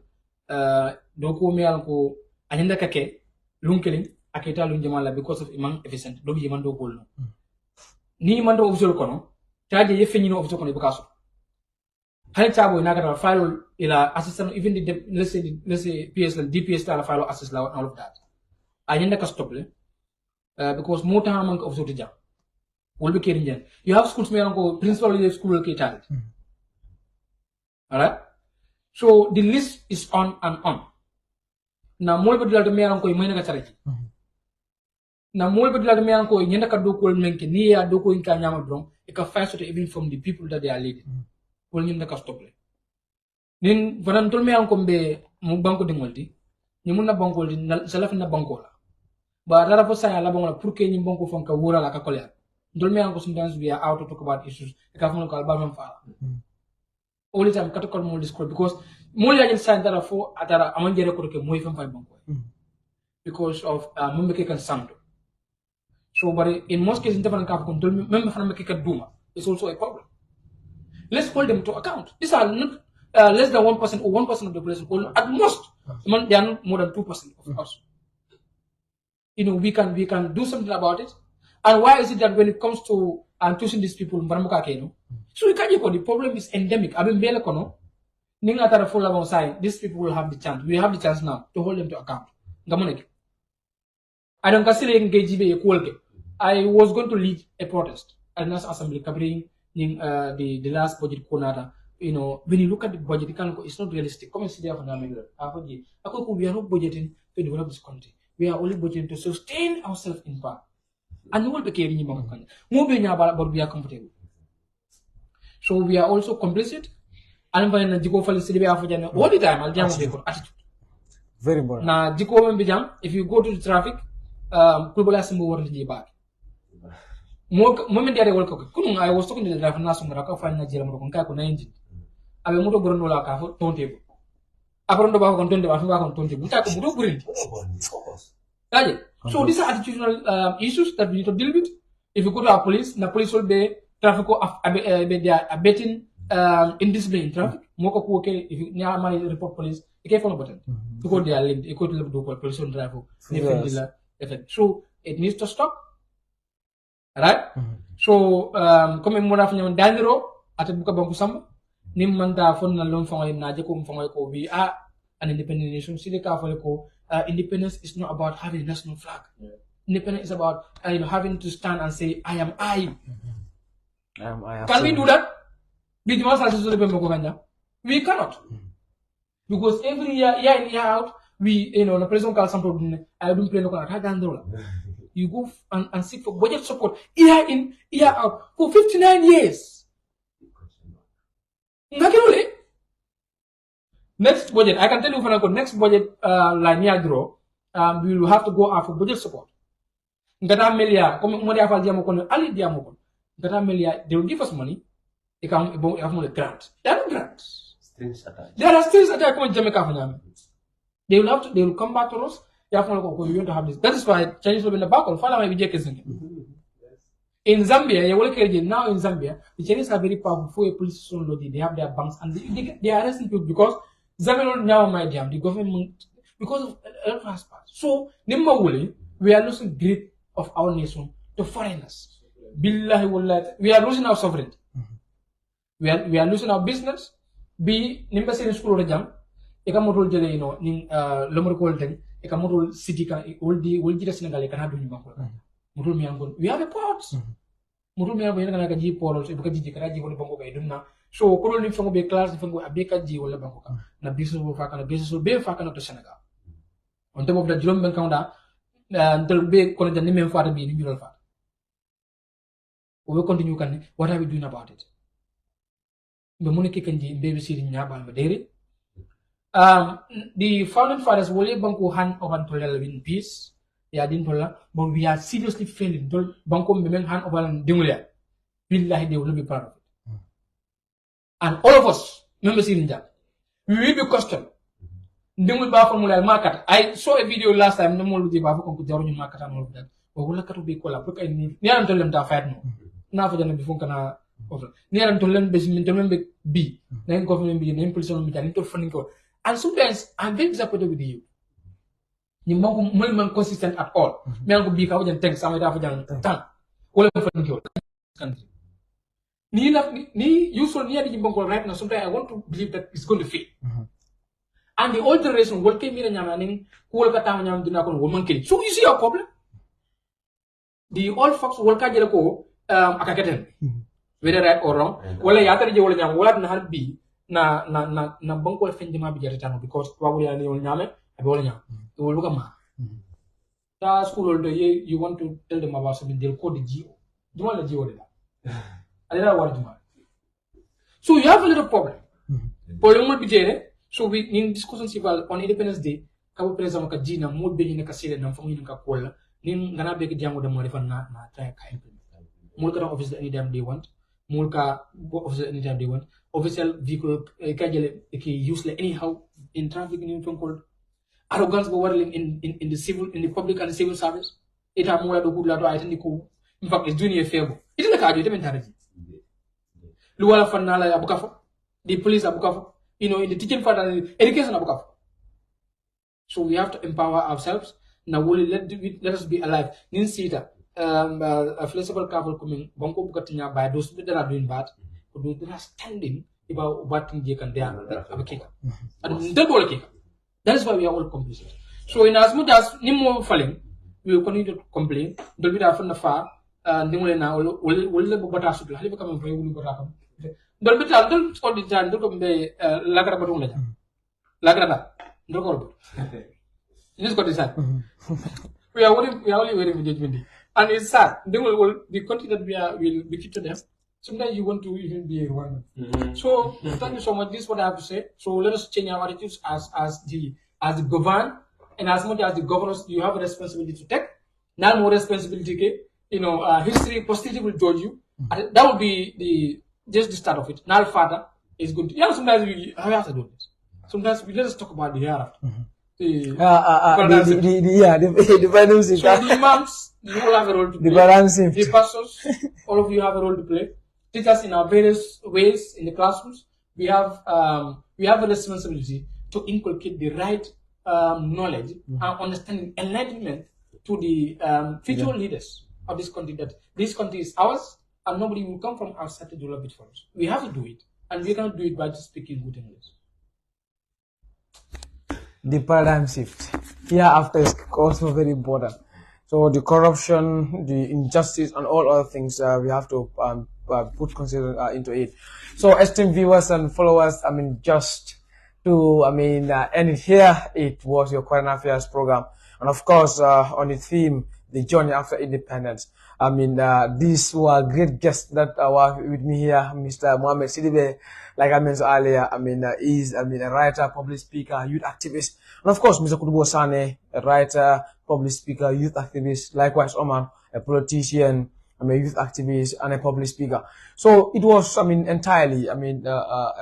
Doko me anko anyanda kake lunkeling akita lunjamala because of imang efficient. Dobi yemando golno. Ni mando official kono. Taje yefenino official kono ibakaso. Hal tabo inagata file ila assistant even the let's say PSL DPS tala file assist and all of that. Anyanda ka stop le. Because more time among of the job will be carrying. You have schools me go principal school ke talent. Alright? So the list is on and on. Now more but the me anko imena ka charity. Now more but the me anko nyenda ka do ko menke ni ya do ko inka nyama drum e ka first to even from the people that they are leading. Will nyenda ka stop le. Nin vanan tol me anko be mu banko de ngolti. Ni mun na banko di salaf na banko la. But a lot of us are allowed to any bongo from Kawura like a collier. Don't me sometimes we are out to talk about issues. The government called Bamam Fala. All the time, Katakol more discord because more than sign that for Atara Amangere Kurke Moifam Bongo because of Mumeke and Santo. So, but in most cases, different Kafkon, remember Hanamaka Duma is also a problem. Let's hold them to account. These are not less than 1% or 1% of the population, at most, they are not more than 2% of us. You know, we can do something about it. And why is it that when it comes to choosing these people, so we can't the problem is endemic. I mean, these people will have the chance. We have the chance now to hold them to account. I don't consider engaging I was going to lead a protest at the National Assembly covering the last budget corner. You know, when you look at the budget, it's not realistic. Come and sit there for we are not budgeting to develop this country. We are only budgeting to sustain ourselves in power. And we will be carrying but we are comfortable. So we are also complicit. All the time, attitude. Very important. Now, if you go to the traffic, I was talking to the driver, I will move to la ka ton table. Aprondo ba ko ton table. So these are attitudinal issues that we need to deal with. If you go to our police, the police will be traffic they are abetting indiscipline in traffic. Moko ku okay if you normally report police, you can follow button. Because they are linked, you go to the police on drive. So it needs to stop. Right? So come mo na fa ñam daniro ata bu ko banku sam nim manta fon na lon fa na je ko we are an independent nation. See the ko independence is not about having a national flag. Independence is about having to stand and say I am I. Can we do that? We cannot. Because every year in year out we the president calls something I don't play no. You go and seek for budget support year in, year out for 59 years. Next budget, I can tell you for next budget line year draw, we will have to go out for budget support. They will give us money. They can have grant. There are grants. There are strings attached. They will come back to us. We want to have this. That is why Chinese will be in the back of in Zambia, now in Zambia, the Chinese are very powerful for a police station. They have their banks and they are arresting people because Zambia now my jam. The government because of electoral past. So, we are losing grip of our nation to foreigners. Billahi wallahi, we are losing our sovereignty. We are losing our business. Nimba seen school jam. Eka motul jele ning lomor ko ten. Eka motul city ka oldi jita Senegal eka na dumi bangko. Motul mi angon. We have a port. Motul mi angon kana ka ji port so buka ji kana ji wala bangko kay dunna. So ko ni fango be class fango abeka ji wala bangko ka. Na business wo fa kana business be fa kana to Senegal. On top of that drum ben kanda until be kono jan ni men fa bi ni ñu fa. We will continue can what are we doing about it? The founding fathers will banku hand over to in peace. Yeah, but we are seriously failing. Banku memang hand over and dingulia. Billahi they will be proud of it. And all of us, members in that, we will be questioned. Dingul ba formula market. I saw a video last time. No more di ba ko ko jaru market and all of that. But we like to be cola. Look, ni am to them ta fight no. Na fa jana bifon kana over. Ni am to them be. Then government be name person be to funding ko. And sometimes I'm very disappointed with you. Ni mo man consistent at all. Me am ko bi ka wajan tank sama da fa jan tank. Wala funding ko country. Ni usual ni adi jimbon ko right now. Sometimes I want to believe that it's going to fail. And the old generation, what came in and so you see our problem. The old folks will catch akakaten. Whether right or wrong. Well, I had to wala be na bunko fendima bijaritano because we are nyame abonya. You will look at ma. Ta school you want to tell them about something, they'll call the GO. Do you want the GO? I don't want so you have a little problem. So we in discussion civil on Independence Day, kabo president ka jina mo be ni ka sile na fangi ni ka kola nin ngana be jango da mo defan na try ka implement mul ka office anytime they want mul ka office anytime they want official vehicle ka jele ki useless anyhow in traffic in called arrogance go warling in the civil in the public and civil service ita mo la do kudla do aytani ko in fact it's doing a favor it is ka jo temen taraji lu wala fan na la abuka fa the police abuka fa in the teaching part and education. So we have to empower ourselves. Now let us be alive. Ninsita, a flexible couple coming, Bonko Bukatinya by those that are doing bad, who are standing about what they can do. And that is why we are all complicit. So in as much as Nimo falling, we will continue to complain. Don't be that from the far, Nimulena will let Batasu to have come and don't be told, don't score the time, don't be Lagrabadula. Lagrada, don't go. Just got this time. We are only waiting for judgment. And it's sad. They will the country that we are will be keep to them. Sometimes you want to even be a Rwandan. So thank you so much. This is what I have to say. So let us change our attitudes as the governed and as much as the governors you have a responsibility to take. Now more responsibility, history positively will judge you. And that will be just the start of it. Now further is good. Sometimes we have to do this. Sometimes we let us talk about the hereafter. The balancing. So the imams, you all have a role to play. The balancing. The pastors, all of you have a role to play. Teachers in our various ways in the classrooms, we have a responsibility to inculcate the right knowledge and understanding, enlightenment to the future leaders of this country. That this country is ours. And nobody will come from outside to develop it for us. We have to do it. And we cannot do it by just speaking good English. The paradigm shift. Hereafter is also very important. So the corruption, the injustice, and all other things we have to put consider into it. So esteemed viewers and followers, just to end it here, it was your current affairs program. And of course, on the theme, the journey after independence. These were great guests that were with me here. Mr. Mohammed Sidibe, like I mentioned earlier, is a writer, public speaker, youth activist. And of course, Mr. Kudubo Sane, a writer, public speaker, youth activist. Likewise, Oman, a politician, a youth activist, and a public speaker. So it was, entirely, a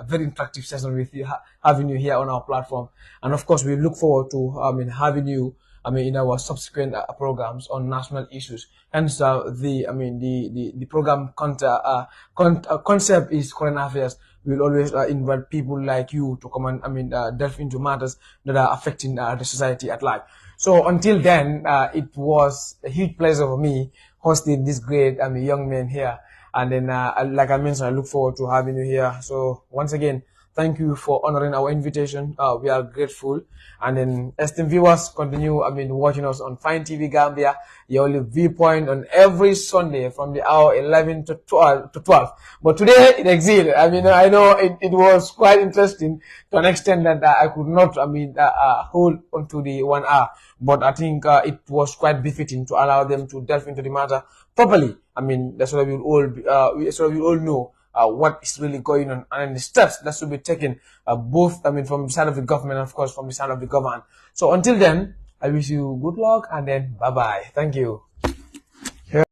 very interactive session with you, having you here on our platform. And of course, we look forward to, having you in our subsequent programs on national issues. Hence, the program concept is current affairs. we'll always invite people like you to come and, delve into matters that are affecting the society at large. So until then, it was a huge pleasure for me hosting this great young man here. And then, like I mentioned, I look forward to having you here. So once again, thank you for honoring our invitation. We are grateful. And then, esteemed viewers, continue, watching us on Fine TV Gambia, your only viewpoint on every Sunday from the hour 11 to 12. But today, it exceeded. I know it was quite interesting to an extent that I could not, hold onto the 1 hour. But I think it was quite befitting to allow them to delve into the matter properly. That's what we'll all know what is really going on and the steps that should be taken, both from the side of the government and of course from the side of the government. So until then, I wish you good luck and then bye bye. Thank you.